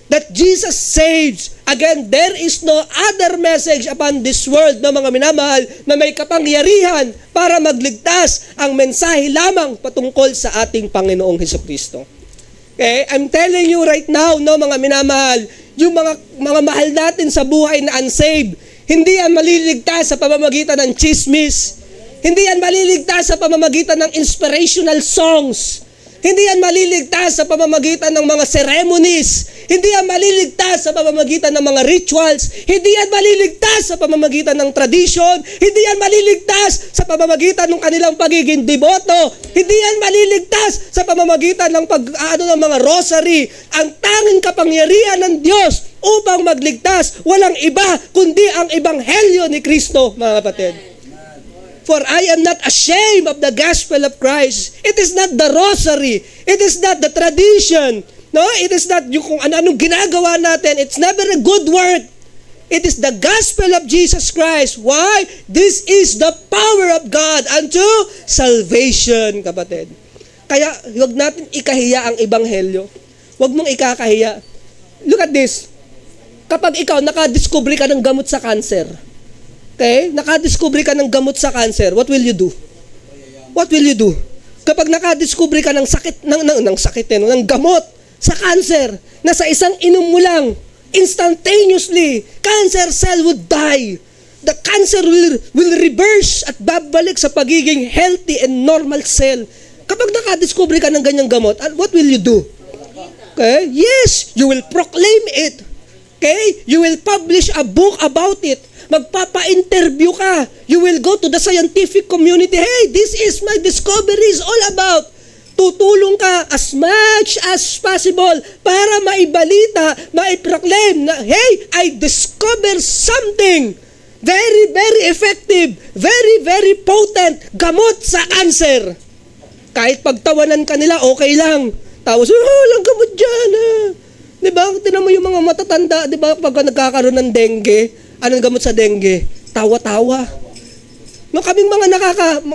that Jesus saves. Again, there is no other message upon this world na mga minamahal na may kapangyarihan para magligtas. Ang mensahe lamang patungkol sa ating Panginoong Hesukristo. Okay? I'm telling you right now, no, mga minamahal, yung mga mahal natin sa buhay na unsaved, hindi yan maliligtas sa pamamagitan ng chismis. Hindi yan maliligtas sa pamamagitan ng inspirational songs. Hindi yan maliligtas sa pamamagitan ng mga ceremonies. Hindi yan maliligtas sa pamamagitan ng mga rituals. Hindi yan maliligtas sa pamamagitan ng tradition. Hindi yan maliligtas sa pamamagitan ng kanilang pagiging deboto. Hindi yan maliligtas sa pamamagitan ng ng mga rosary. Ang tanging kapangyarihan ng Diyos upang magligtas, walang iba kundi ang ebanghelyo ni Kristo, mga kapatid. For I am not ashamed of the gospel of Christ. It is not the rosary. It is not the tradition. No, it is not yung kung ano-anong ginagawa natin. It's never a good work. It is the gospel of Jesus Christ. Why? This is the power of God unto salvation, kapatid. Kaya huwag natin ikahiya ang ebanghelyo. Huwag mong ikakahiya. Look at this. Kapag ikaw nakadiscover ka ng gamot sa cancer, okay? Nakadiscover ka ng gamot sa cancer, what will you do? What will you do? Kapag nakadiscover ka ng sakit, ng gamot sa cancer, na sa isang inom mo lang, instantaneously, cancer cell would die. The cancer will reverse at babalik sa pagiging healthy and normal cell. Kapag nakadiscover ka ng ganyang gamot, what will you do? Okay? Yes, you will proclaim it. Okay? You will publish a book about it. Magpapa-interview ka. You will go to the scientific community. Hey, this is my discovery is all about. Tutulong ka as much as possible para maibalita, maiproclaim na, hey, I discovered something very, very effective, very, very potent, gamot sa cancer. Kahit pagtawanan ka nila, okay lang. Tapos, lang gamot dyan. Diba? Tinan mo yung mga matatanda, diba? Pag nagkakaroon ng dengue, anong gamot sa dengue? Tawa-tawa. Nung kaming mga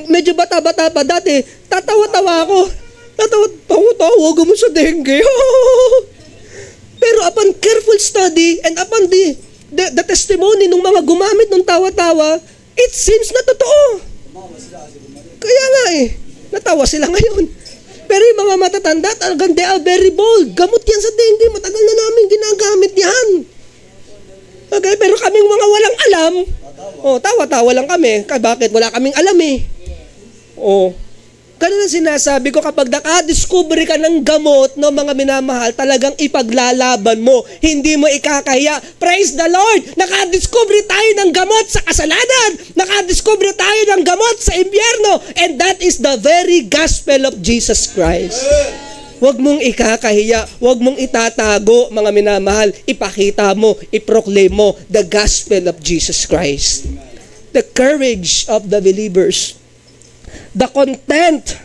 medyo bata-bata pa dati, tatawa-tawa ako. Tawa-tawa, gamot sa dengue. Pero upon careful study and upon the testimony ng mga gumamit ng tawa-tawa, it seems na totoo. Kaya nga natawa sila ngayon. Pero yung mga matatanda, talagang they are very bold. Gamot yan sa dengue, matagal na namin ginagamit yan. Okay, pero kaming mga walang alam, tawa-tawa lang kami. Bakit? Wala kaming alam ganun ang sinasabi ko, kapag nakadiscover ka ng gamot, no, mga minamahal, talagang ipaglalaban mo. Hindi mo ikakahiya. Praise the Lord! Nakadiscover tayo ng gamot sa kasalanan. Nakadiscover tayo ng gamot sa impyerno. And that is the very gospel of Jesus Christ. Huwag mong ikakahiya, huwag mong itatago, mga minamahal. Ipakita mo, iproclaim mo the gospel of Jesus Christ. The courage of the believers. The content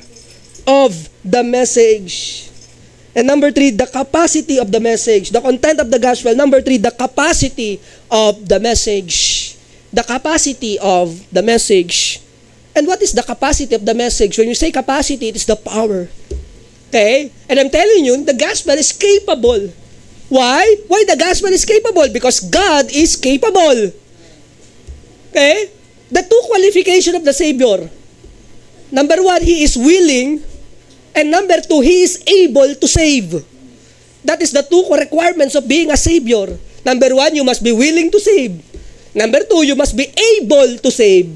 of the message. And number 3, the capacity of the message. The content of the gospel. Number 3, the capacity of the message. The capacity of the message. And what is the capacity of the message? When you say capacity, it is the power. Okay? And I'm telling you, the gospel is capable. Why? Why the gospel is capable? Because God is capable. Okay? The two qualifications of the Savior. Number 1, He is willing. And number 2, He is able to save. That is the two requirements of being a Savior. Number 1, you must be willing to save. Number 2, you must be able to save.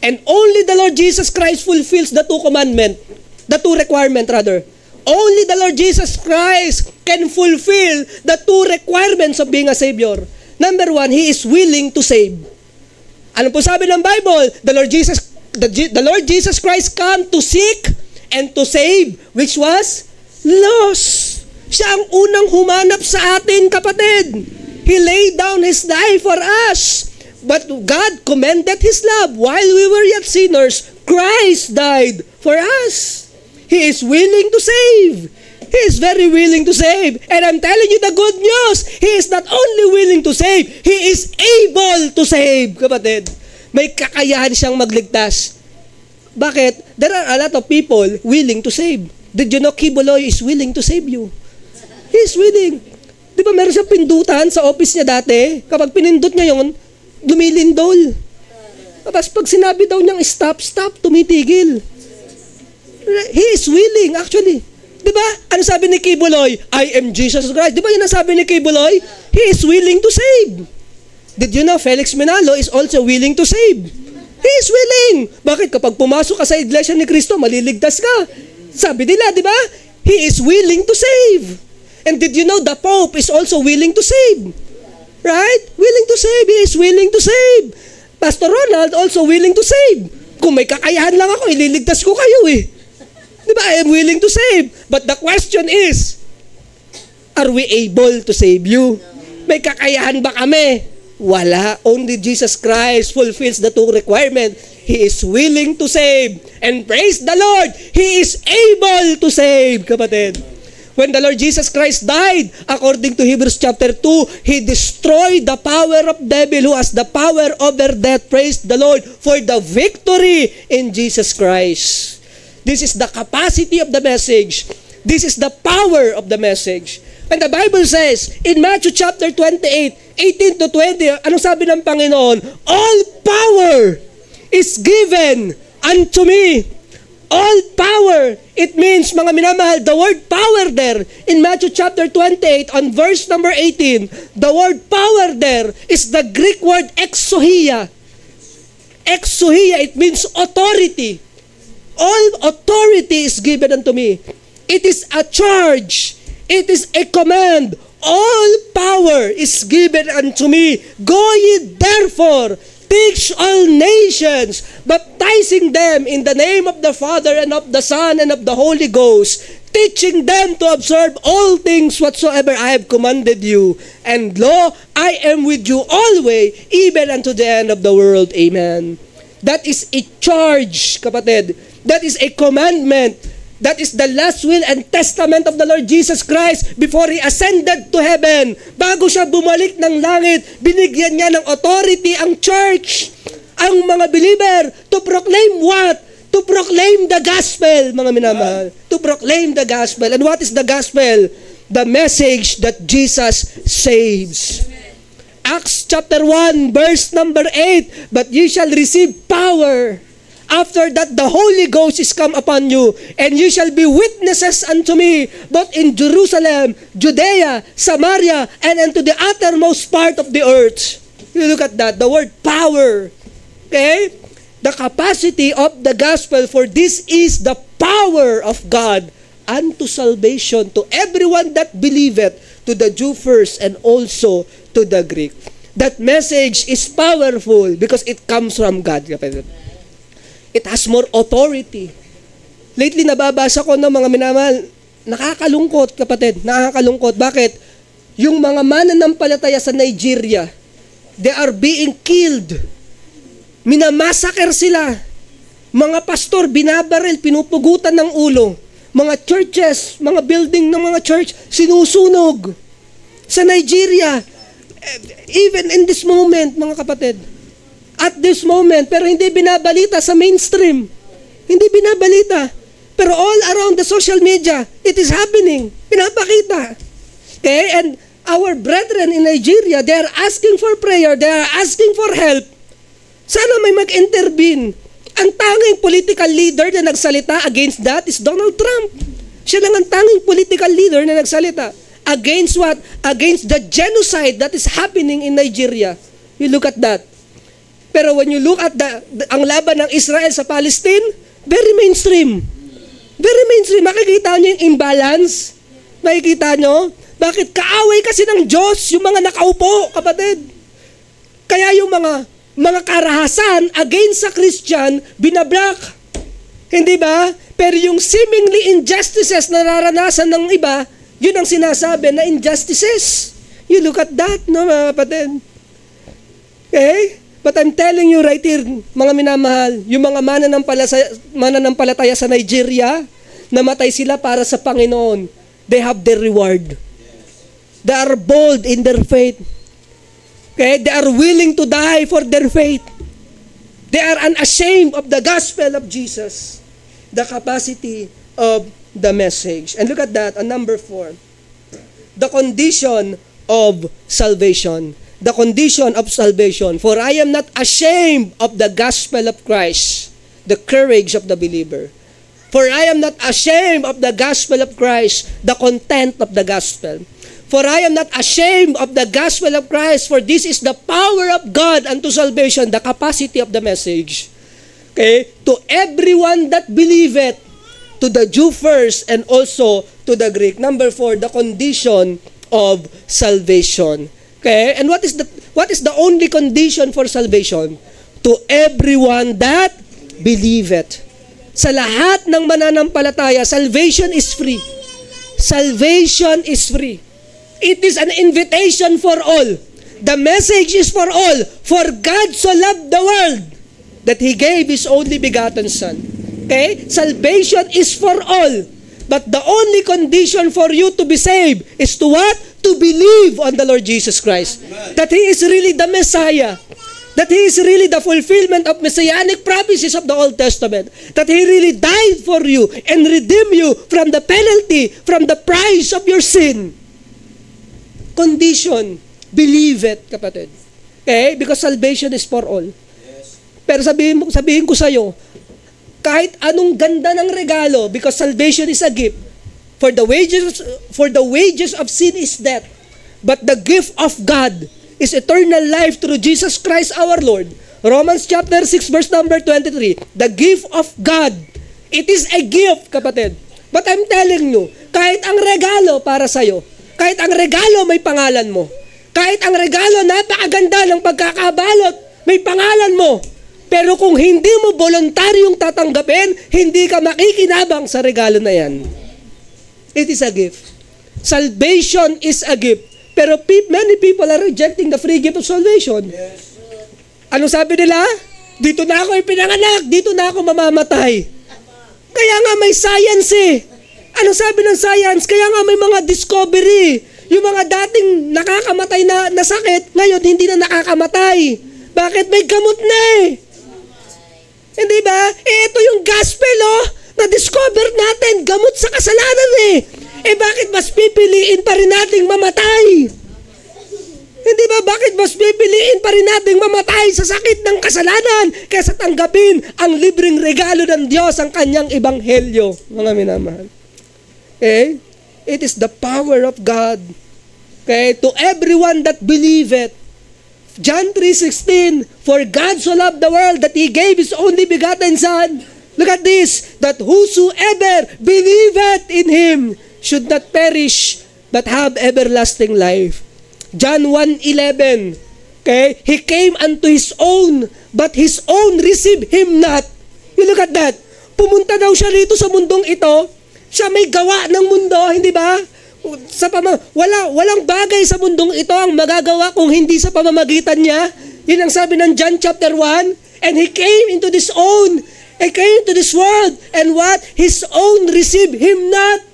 And only the Lord Jesus Christ fulfills the two commandments. The two requirements rather. Only the Lord Jesus Christ can fulfill the two requirements of being a Savior. Number 1, He is willing to save. Ano po sabi ng Bible? The Lord Jesus Christ came to seek and to save, which was lost. Siya ang unang humanap sa atin, kapatid. He laid down His life for us. But God commended His love. While we were yet sinners, Christ died for us. He is willing to save. He is very willing to save. And I'm telling you the good news. He is not only willing to save, He is able to save, kapatid. May kakayahan siyang magligtas. Bakit? There are a lot of people willing to save. Did you know Kiboloy is willing to save you? He is willing. Di Di ba meron siyang pindutan sa office niya dati? Kapag pinindot niya yun, lumilindol. Tapos pag sinabi daw niyang stop, tumitigil. He is willing, actually. Di ba? Ano sabi ni Kibuloy? I am Jesus Christ. Di ba yun ang sabi ni Kibuloy? He is willing to save. Did you know Felix Manalo is also willing to save? He is willing. Bakit? Kapag pumasok ka sa iglesia ni Kristo, maliligtas ka. Sabi nila, di ba? He is willing to save. And did you know the Pope is also willing to save? Right? Willing to save. He is willing to save. Pastor Ronald also willing to save. Kung may kakayahan lang ako, ililigtas ko kayo eh. Di ba? I am willing to save. But the question is, are we able to save you? May kakayahan ba kami? Wala. Only Jesus Christ fulfills the two requirements. He is willing to save. And praise the Lord, He is able to save, kapatid. When the Lord Jesus Christ died, according to Hebrews chapter 2, He destroyed the power of devil who has the power over death. Praise the Lord for the victory in Jesus Christ. This is the capacity of the message. This is the power of the message. And the Bible says, in Matthew chapter 28, 18 to 20, anong sabi ng Panginoon? All power is given unto me. All power. It means, mga minamahal, the word power there, in Matthew chapter 28, on verse number 18, the word power there is the Greek word exousia. Exousia, it means authority. All authority is given unto me. It is a charge. It is a command. All power is given unto me. Go ye therefore, teach all nations, baptizing them in the name of the Father and of the Son and of the Holy Ghost, teaching them to observe all things whatsoever I have commanded you. And lo, I am with you always, even unto the end of the world. Amen. That is a charge, kapatid. That is a commandment. That is the last will and testament of the Lord Jesus Christ before He ascended to heaven. Bago Siya bumalik ng langit, binigyan niya ng authority ang church, ang mga believer, to proclaim what? To proclaim the gospel, mga minamahal. To proclaim the gospel. And what is the gospel? The message that Jesus saves. Acts chapter 1, verse number 8, but ye shall receive power. After that, the Holy Ghost is come upon you, and you shall be witnesses unto me, both in Jerusalem, Judea, Samaria, and unto the uttermost part of the earth. You look at that, the word power. Okay? The capacity of the gospel, for this is the power of God unto salvation to everyone that believeth, to the Jew first, and also to the Greek. That message is powerful because it comes from God, kapatid. It has more authority. Lately, nababasa ko ng mga minamahal, nakakalungkot, kapatid. Nakakalungkot. Bakit? Yung mga mananampalataya sa Nigeria, they are being killed. Minamassacre sila. Mga pastor, binabaril, pinupugutan ng ulo. Mga churches, mga building ng mga church, sinusunog. Sa Nigeria, even in this moment, mga kapatid, at this moment, pero hindi binabalita sa mainstream. Hindi binabalita. Pero all around the social media, it is happening. Pinapakita. Okay? And our brethren in Nigeria, they are asking for prayer. They are asking for help. Sana may mag-intervene. Ang tanging political leader na nagsalita against that is Donald Trump. Siya lang ang tanging political leader na nagsalita. Against what? Against the genocide that is happening in Nigeria. You look at that. Pero when you look at ang laban ng Israel sa Palestine, very mainstream. Very mainstream. Makikita nyo yung imbalance. Makikita nyo? Bakit? Kaaway kasi ng Diyos yung mga nakaupo, kapatid. Kaya yung mga karahasan against sa Christian, binablock. Hindi ba? Pero yung seemingly injustices na nararanasan ng iba, yun ang sinasabi na injustices. You look at that, no, mga kapatid. Okay? But I'm telling you right here, mga minamahal, yung mga mananampalataya sa Nigeria, namatay sila para sa Panginoon. They have their reward. They are bold in their faith. Okay? They are willing to die for their faith. They are unashamed of the gospel of Jesus. The capacity of the message. And look at that, on number 4. The condition of salvation. The condition of salvation. For I am not ashamed of the gospel of Christ, the courage of the believer. For I am not ashamed of the gospel of Christ, the content of the gospel. For I am not ashamed of the gospel of Christ, for this is the power of God unto salvation, the capacity of the message. Okay? To everyone that believeth, to the Jew first and also to the Greek. Number 4, the condition of salvation. Okay? And what is the only condition for salvation? To everyone that believeth. Sa lahat ng mananampalataya, salvation is free. Salvation is free. It is an invitation for all. The message is for all. For God so loved the world that He gave His only begotten Son. Okay? Salvation is for all. But the only condition for you to be saved is to what? To believe on the Lord Jesus Christ. That He is really the Messiah. That He is really the fulfillment of messianic prophecies of the Old Testament. That He really died for you and redeemed you from the penalty, from the price of your sin. Condition. Believe it, kapatid. Okay? Because salvation is for all. Pero sabihin ko sa'yo, kahit anong ganda ng regalo, because salvation is a gift. For the wages of sin is death. But the gift of God is eternal life through Jesus Christ our Lord. Romans chapter 6 verse number 23. The gift of God. It is a gift, kapatid. But I'm telling you, kahit ang regalo para sa'yo, kahit ang regalo may pangalan mo, kahit ang regalo napakaganda ng pagkakabalot, may pangalan mo, pero kung hindi mo voluntaryong tatanggapin, hindi ka makikinabang sa regalo na yan. It is a gift. Salvation is a gift. Pero many people are rejecting the free gift of salvation. Ano sabi nila? Dito na ako ipinanganak, dito na ako mamamatay. Kaya nga may science eh. Ano sabi ng science? Kaya nga may mga discovery. Yung mga dating nakakamatay na sakit, ngayon hindi na nakakamatay. Bakit? May gamot na eh. Hindi ba? Ito yung gospel, na-discover natin, gamot sa kasalanan eh. Bakit mas pipiliin pa rin nating mamatay? Hindi ba? Bakit mas pipiliin pa rin nating mamatay sa sakit ng kasalanan kaysa tanggapin ang libreng regalo ng Diyos, ang kanyang ebanghelyo, mga minamahal? Okay? It is the power of God. Okay? To everyone that believeth. John 3:16, for God so loved the world that He gave His only begotten Son. Look at this, that whosoever believeth in Him should not perish, but have everlasting life. John 1:11, okay? He came unto His own, but His own received Him not. You look at that. Pumunta daw siya rito sa mundong ito. Siya may gawa ng mundo, hindi ba? Walang bagay sa mundong ito ang magagawa kung hindi sa pamamagitan niya. Yun ang sabi ng John chapter 1. And He came into His own. He came into this world. And what? His own received Him not.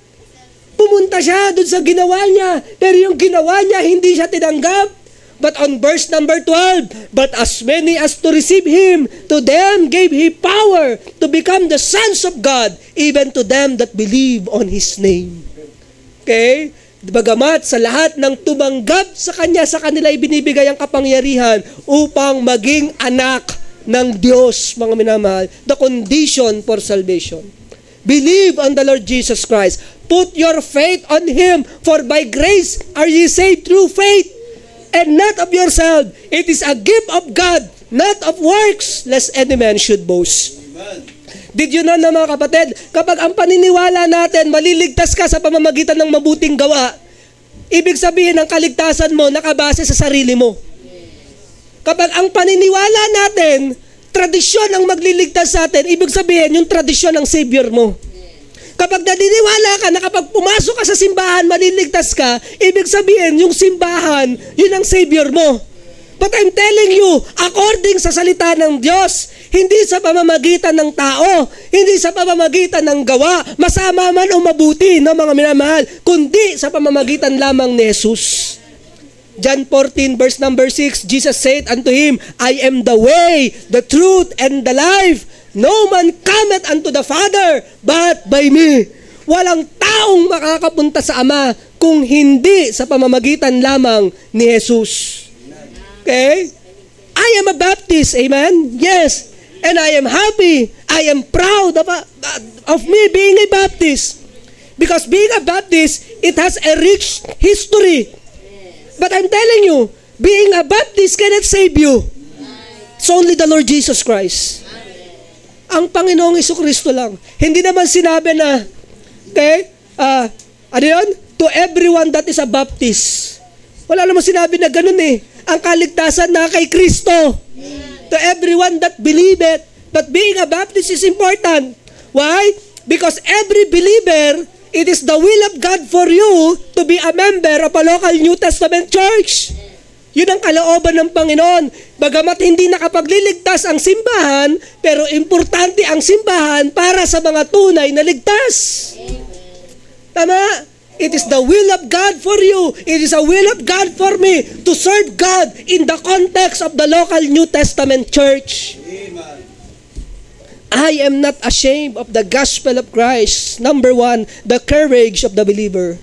Pumunta siya doon sa ginawa niya. Pero yung ginawa niya, hindi siya tinanggap. But on verse number 12, but as many as to receive Him, to them gave He power to become the sons of God, even to them that believe on His name. Okay? Bagamat sa lahat ng tumanggap sa Kanya, sa kanila ibinibigay ang kapangyarihan upang maging anak ng Diyos, mga minamahal. The condition for salvation. Believe on the Lord Jesus Christ. Put your faith on Him, for by grace are ye saved through faith, and not of yourself. It is a gift of God, not of works, lest any man should boast. Amen. Did you know na mga kapatid, kapag ang paniniwala natin, maliligtas ka sa pamamagitan ng mabuting gawa, ibig sabihin ang kaligtasan mo nakabase sa sarili mo. Kapag ang paniniwala natin, tradisyon ang magliligtas sa atin, ibig sabihin yung tradisyon ng Savior mo. Kapag naniniwala ka na kapag pumasok ka sa simbahan, maliligtas ka, ibig sabihin yung simbahan, yun ang Savior mo. But I'm telling you, according sa salita ng Diyos, hindi sa pamamagitan ng tao, hindi sa pamamagitan ng gawa, masama man o mabuti, no, mga minamahal, kundi sa pamamagitan lamang ni Jesus. John 14 verse number 6, Jesus said unto him, I am the way, the truth, and the life. No man cometh unto the Father, but by me. Walang taong makakapunta sa Ama, kung hindi sa pamamagitan lamang ni Jesus. Okay? I am a Baptist, amen? Yes. And I am happy. I am proud of me being a Baptist. Because being a Baptist, it has a rich history. But I'm telling you, being a Baptist cannot save you. It's only the Lord Jesus Christ. Ang Panginoong Jesucristo lang. Hindi naman sinabi na, okay, ano yun? To everyone that is a Baptist. Wala naman sinabi na ganun eh. Ang kaligtasan na kay Kristo. To everyone that believeth. But being a Baptist is important. Why? Because every believer, it is the will of God for you to be a member of a local New Testament church. Yun ang kalooban ng Panginoon. Bagamat hindi nakapagliligtas ang simbahan, pero importante ang simbahan para sa mga tunay na ligtas. Tama? It is the will of God for you. It is a will of God for me to serve God in the context of the local New Testament church. Amen. I am not ashamed of the gospel of Christ. Number 1, the courage of the believer.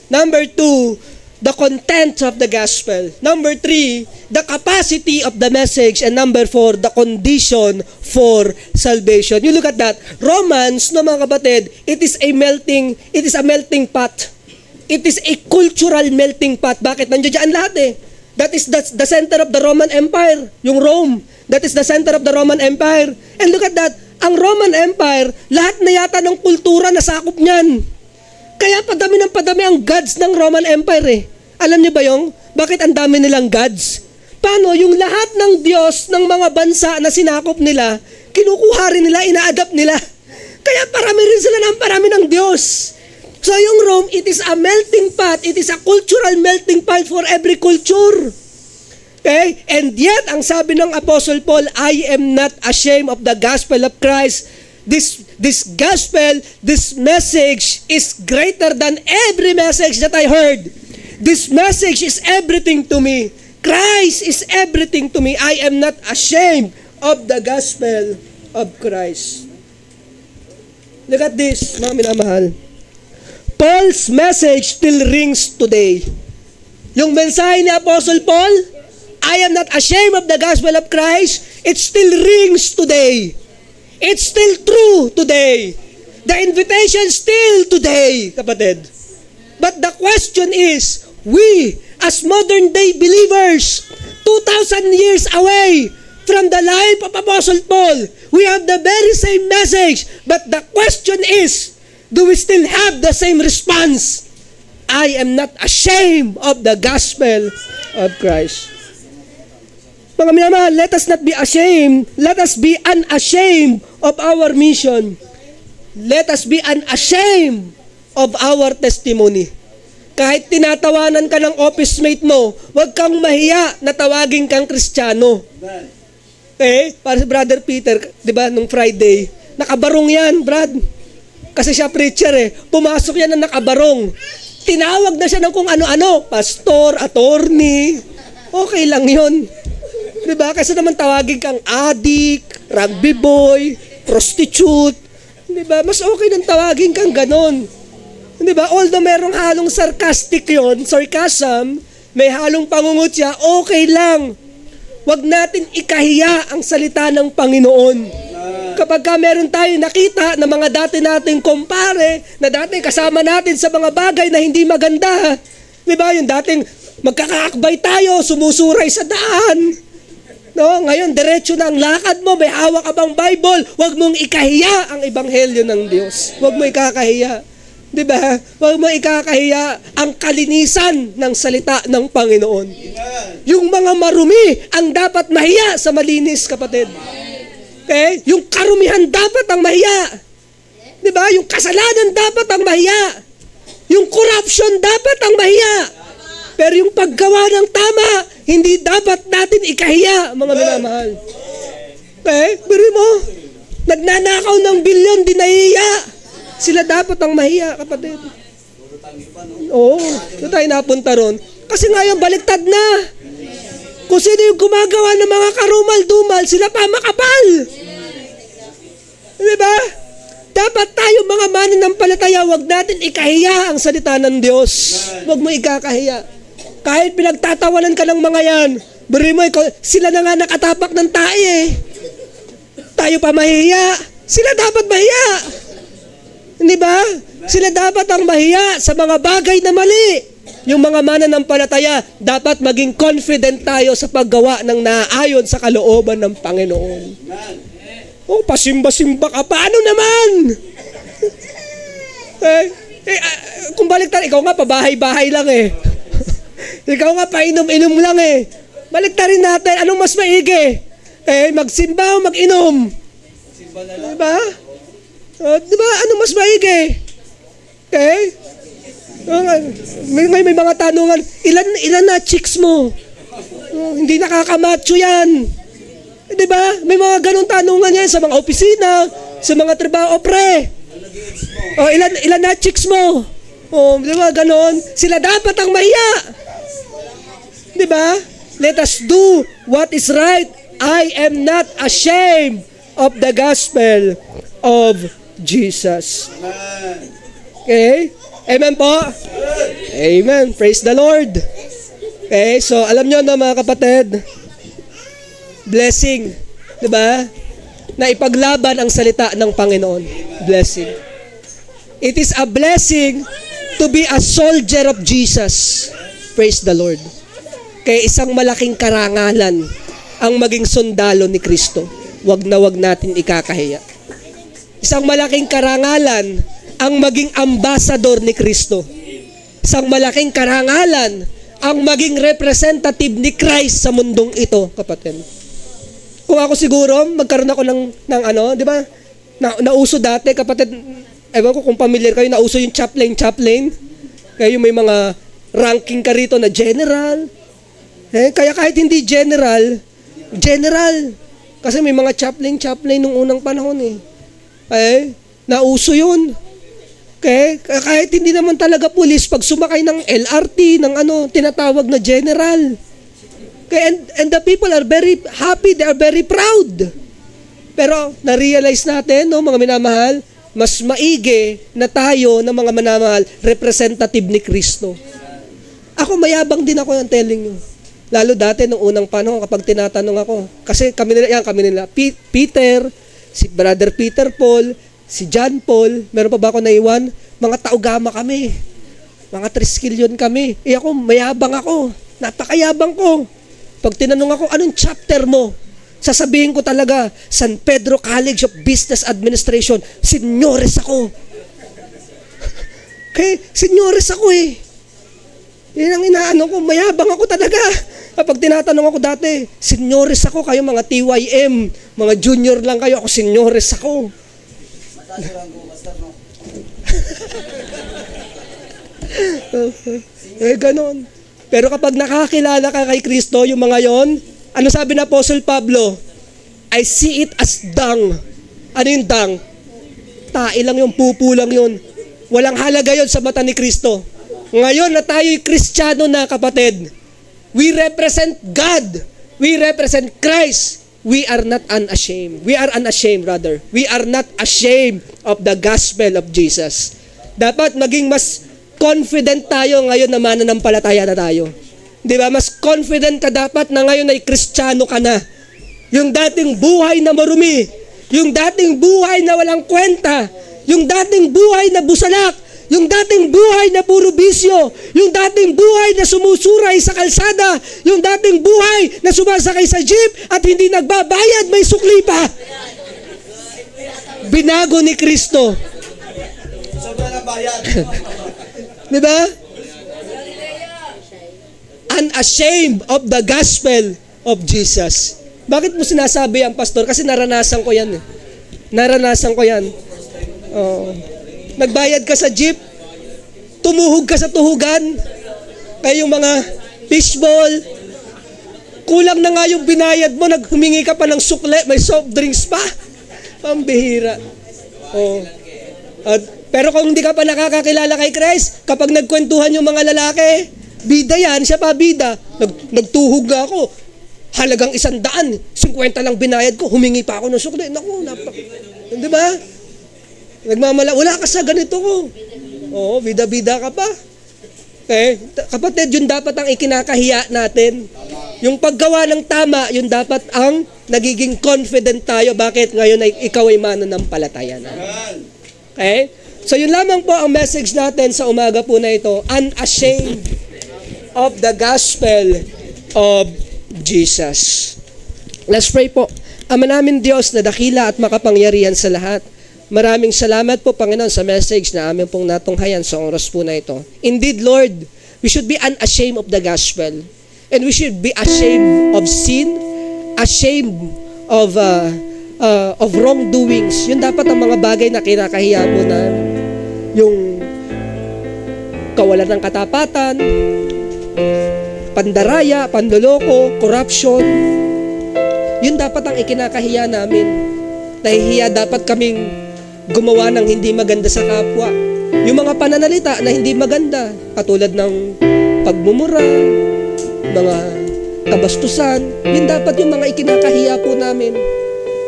Number 2, the content of the gospel. Number 3, the capacity of the message. And number 4, the condition for salvation. You look at that. Romans, no mga kapatid, it is a melting pot. It is a cultural melting pot. Bakit? Nandiyan lahat eh. That is the center of the Roman Empire. Yung Rome. That is the center of the Roman Empire. And look at that. Ang Roman Empire, lahat na yata ng kultura na sakop niyan. Kaya padami ang gods ng Roman Empire eh. Alam niyo ba yung bakit ang dami nilang gods? Paano yung lahat ng Diyos ng mga bansa na sinakop nila, kinukuha rin nila, ina-adapt nila. Kaya parami rin sila ng parami ng Diyos. So yung Rome, it is a melting pot. It is a cultural melting pot for every culture. Okay? And yet, ang sabi ng Apostle Paul, I am not ashamed of the gospel of Christ. This gospel, this message is greater than every message that I heard. This message is everything to me. Christ is everything to me. I am not ashamed of the gospel of Christ. Look at this, mga minamahal. Paul's message still rings today. Yung mensahe ni Apostle Paul, I am not ashamed of the gospel of Christ, it still rings today. It's still true today. The invitation still today, kapatid. But the question is, we as modern day believers, 2,000 years away from the life of Apostle Paul, we have the very same message. But the question is, do we still have the same response? I am not ashamed of the gospel of Christ. Mga minamahal, let us not be ashamed. Let us be unashamed of our mission. Let us be unashamed of our testimony. Kahit tinatawanan ka ng office mate mo, huwag kang mahiya na tawagin kang Kristiyano. Para si Brother Peter, di ba, nung Friday, nakabarong yan, Brad. Kasi siya preacher pumasok yan na nakabarong. Tinawag na siya ng kung ano-ano, pastor, attorney. Okay lang yun. Diba? Kasi naman tawagin kang addict, rugby boy, prostitute. Diba? Mas okay nang tawagin kang ganon. Diba? Although merong halong sarcastic yon, sarcasm, may halong pangungutya, okay lang. Huwag natin ikahiya ang salita ng Panginoon. Kapag meron tayo nakita na mga dati nating kumpare, na dati kasama natin sa mga bagay na hindi maganda, diba? Yung dating magkakaakbay tayo, sumusuray sa daan. No? Ngayon, diretso na ang lakad mo, may hawak ka bang Bible, huwag mong ikahiya ang ebanghelyo ng Diyos. Huwag mo ikakahiya. Diba? Huwag mo ikakahiya ang kalinisan ng salita ng Panginoon. Yung mga marumi ang dapat mahiya sa malinis, kapatid. Okay? Yung karumihan dapat ang mahiya. Diba? Yung kasalanan dapat ang mahiya. Yung corruption dapat ang mahiya. Pero yung paggawa ng tama, hindi dapat natin ikahiya, mga minamahal. Okay? Pero mo, nagnanakaw ng bilyon, di nahiya. Sila dapat ang mahiya, kapatid. Oo, ito tayo napunta ron. Kasi ngayon, baliktad na. Kung sino yung gumagawa ng mga karumal-dumal, sila pa makapal. Diba? dapat tayo mga mananampalataya, wag natin ikahiya ang salita ng Diyos. Wag mo ikakahiya. Kahit pinagtatawanan ka ng mga yan, bari mo, sila na nga nakatapak ng tae eh. Tayo pa mahiya. Sila dapat mahiya. Hindi ba? Sila dapat ang mahiya sa mga bagay na mali. Yung mga mananampalataya, dapat maging confident tayo sa paggawa ng naaayon sa kalooban ng Panginoon. Oh, pasimba-simba ka. Paano naman? Kung baliktan, ikaw nga pabahay-bahay lang eh. Ikaw nga painom-inom lang eh. Baliktarin natin, anong mas maigi? Magsimba o mag-inom? Diba? Diba? Anong mas maigi? May mga tanungan, ilan na chicks mo? Hindi nakakamacho yan. Diba? May mga ganong tanungan yan sa mga opisina, sa mga trabaho, pre. Ilan na chicks mo? Diba? Ganon. Sila dapat ang mahiya. Diba? Let us do what is right. I am not ashamed of the gospel of Jesus. Okay? Amen po? Amen. Praise the Lord. Okay, so alam nyo na mga kapatid, blessing, diba? Na ipaglaban ang salita ng Panginoon. Blessing. It is a blessing to be a soldier of Jesus. Praise the Lord. Kaya isang malaking karangalan ang maging sundalo ni Kristo. Wag na wag natin ikakahiya. Isang malaking karangalan ang maging ambassador ni Kristo. Isang malaking karangalan ang maging representative ni Christ sa mundong ito, kapatid. Kung ako siguro, magkaroon ako ng di ba? Nauso dati, kapatid, ewan ko kung familiar kayo, nauso yung chaplain. Kaya yung may mga ranking ka rito na general. Kaya kahit hindi general, kasi may mga chaplain nung unang panahon nauso yun. Okay? Kahit hindi naman talaga pulis, pag sumakay ng LRT, ng tinatawag na general. Okay? And the people are very happy, they are very proud. Pero, na-realize natin, mga minamahal, mas maigi na tayo, na mga minamahal, representative ni Kristo. Ako, mayabang din ako, yung telling nyo. Lalo dati, nung unang panahon, kapag tinatanong ako, kasi kami nila, Peter, si Brother Peter Paul, si John Paul, meron pa ba ako naiwan? Mga taugama kami. Mga 3 skillion kami. Ako, mayabang ako. Napakayabang ko. Pag tinanong ako, anong chapter mo? Sasabihin ko talaga, San Pedro College of Business Administration. Senyores ako. Okay? Senyores ako eh. Yan ang inaano ko. Mayabang ako talaga. Kapag tinatanong ako dati, senyores ako. Kayo mga TYM. Mga junior lang kayo. Ako, senyores ako. Ganon. Pero kapag nakakilala ka kay Kristo, yung mga yon, ano sabi na Apostle Pablo? I see it as dung. Ano yung dung? Tae lang yung, pupu lang yun. Walang halaga yon sa mata ni Kristo. Ngayon na tayo'y Kristiyano na, kapatid, we represent God. We represent Christ. We are not unashamed. We are unashamed, rather. We are not ashamed of the gospel of Jesus. Dapat maging mas confident tayo ngayon na mananampalataya na tayo. Di ba? Mas confident ka dapat na ngayon ay Kristiyano ka na. Yung dating buhay na marumi, yung dating buhay na walang kwenta, yung dating buhay na busalak, yung dating buhay na puro bisyo, yung dating buhay na sumusuray sa kalsada, yung dating buhay na sumasakay sa jeep at hindi nagbabayad, may sukli pa. Binago ni Kristo. Diba? Unashamed of the gospel of Jesus. Bakit mo sinasabi yan, pastor? Kasi naranasan ko yan. Naranasan ko yan. Nagbayad ka sa jeep, tumuhog ka sa tuhugan, kaya yung mga fishball, kulang na nga yung binayad mo, naghumingi ka pa ng sukle, may soft drinks pa. Pambihira. Pero kung hindi ka pa nakakakilala kay Christ, kapag nagkwentuhan yung mga lalaki, bida yan, siya pa bida. Nagtuhog ako, halagang 100, 50 lang binayad ko, humingi pa ako ng sukle. Naku, di ba? Wala ka sa ganito ko. Oo, bida-bida ka pa. Okay? Kapatid, yun dapat ang ikinakahiya natin. Yung paggawa ng tama, yun dapat ang nagiging confident tayo. Bakit? Ngayon ay ikaw ay mananampalataya na. Okay? So yun lamang po ang message natin sa umaga po na ito. Unashamed of the gospel of Jesus. Let's pray po. Ama namin Diyos na dakila at makapangyarihan sa lahat. Maraming salamat po, Panginoon, sa message na amin pong natunghayan sa oras po na ito. Indeed, Lord, we should be unashamed of the gospel. And we should be ashamed of sin, ashamed of wrongdoings. Yun dapat ang mga bagay na kinakahiya po na yung kawalan ng katapatan, pandaraya, pandoloko, corruption. Yun dapat ang ikinakahiya namin. Nahihiya dapat kaming gumawa ng hindi maganda sa kapwa. Yung mga pananalita na hindi maganda, katulad ng pagmumura, mga kabastusan, yun dapat yung mga ikinakahiya po namin.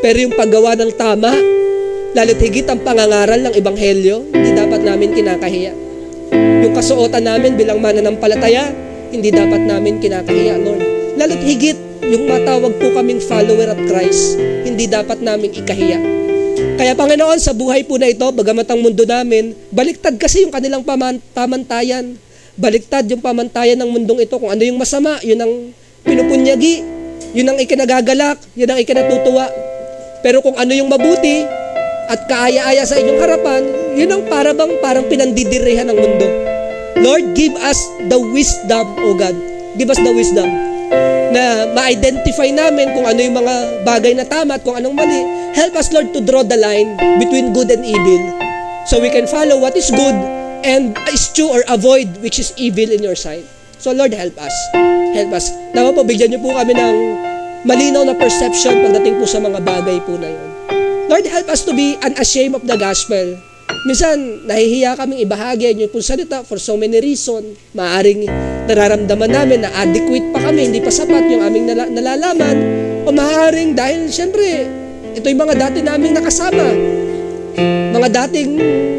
Pero yung paggawa ng tama, lalo't higit ang pangangaral ng ebanghelyo, hindi dapat namin kinakahiya. Yung kasuotan namin bilang mananampalataya, hindi dapat namin kinakahiya, Lord. Lalo't higit yung matawag po kaming follower of Christ, hindi dapat namin ikahiya. Kaya Panginoon, sa buhay po na ito, bagamat ang mundo namin, baliktad kasi yung kanilang pamantayan. Baliktad yung pamantayan ng mundong ito. Kung ano yung masama, yun ang pinupunyagi, yun ang ikinagagalak, yun ang ikinatutuwa. Pero kung ano yung mabuti at kaaya-aya sa inyong harapan, yun ang parang pinandidirihan ng mundo. Lord, give us the wisdom, O God. Give us the wisdom na ma-identify namin kung ano yung mga bagay na tama at kung anong mali. Help us, Lord, to draw the line between good and evil so we can follow what is good and is true or avoid which is evil in your sight. So, Lord, help us. Help us. Naman po, bigyan niyo po kami ng malinaw na perception pagdating po sa mga bagay po na yun. Lord, help us to be unashamed of the gospel. Minsan, nahihiya kaming ibahagi niyo po salita for so many reasons. Maaring nararamdaman namin na adequate pa kami, hindi pa sapat yung aming nalalaman. O maaring dahil, syempre, ito yung mga dati naming nakasama. Mga dating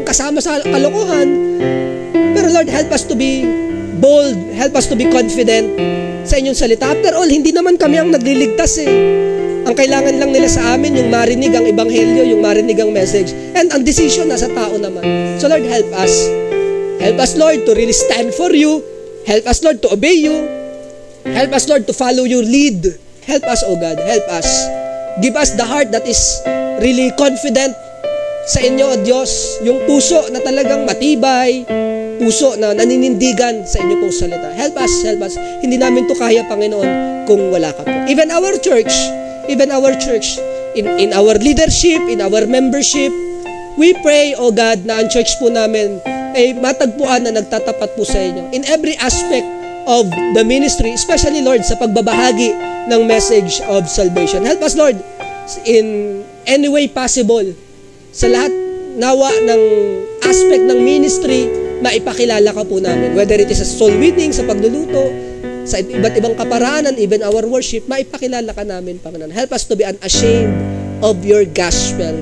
kasama sa kalokohan. Pero Lord, help us to be bold. Help us to be confident sa inyong salita. After all, hindi naman kami ang nagliligtas eh. Ang kailangan lang nila sa amin, yung marinig ang ebanghelyo, yung marinig ang message. And ang decision nasa tao naman. So Lord, help us. Help us, Lord, to really stand for you. Help us, Lord, to obey you. Help us, Lord, to follow your lead. Help us, O God. Help us. Give us the heart that is really confident sa inyo, O Diyos. Yung puso na talagang matibay, puso na naninindigan sa inyo pong salita. Help us, help us. Hindi namin to kaya, Panginoon, kung wala ka po. Even our church, in our leadership, in our membership, we pray, O God, na ang church po namin ay matagpuan na nagtatapat po sa inyo. In every aspect of the ministry, especially, Lord, sa pagbabahagi ng message of salvation. Help us, Lord, in any way possible, sa lahat nawa ng aspect ng ministry, maipakilala ka po namin. Whether it is sa soul winning, sa pagluluto, sa iba't ibang kaparaanan, even our worship, maipakilala ka namin, Panginoon. Help us to be unashamed of your gospel.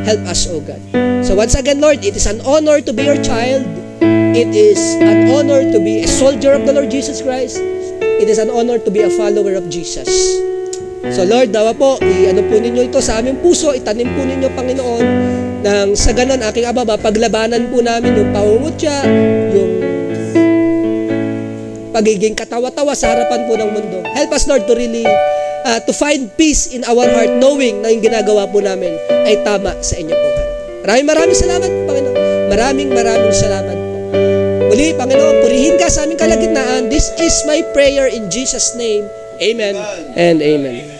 Help us, O God. So once again, Lord, it is an honor to be your child. It is an honor to be a soldier of the Lord Jesus Christ. It is an honor to be a follower of Jesus. So Lord, dawa po, i-ano po ninyo ito sa aming puso, itanim po ninyo, Panginoon, nang sa ganon, aking Aba, paglabanan po namin yung pangungutya, yung pagiging katawa-tawa sa harapan po ng mundo. Help us, Lord, to really to find peace in our heart, knowing na yung ginagawa po namin ay tama sa inyo po. Maraming salamat, Panginoon. Maraming salamat po. Muli, Panginoon, purihin ka sa aming kalagitnaan. This is my prayer in Jesus' name. Amen and amen.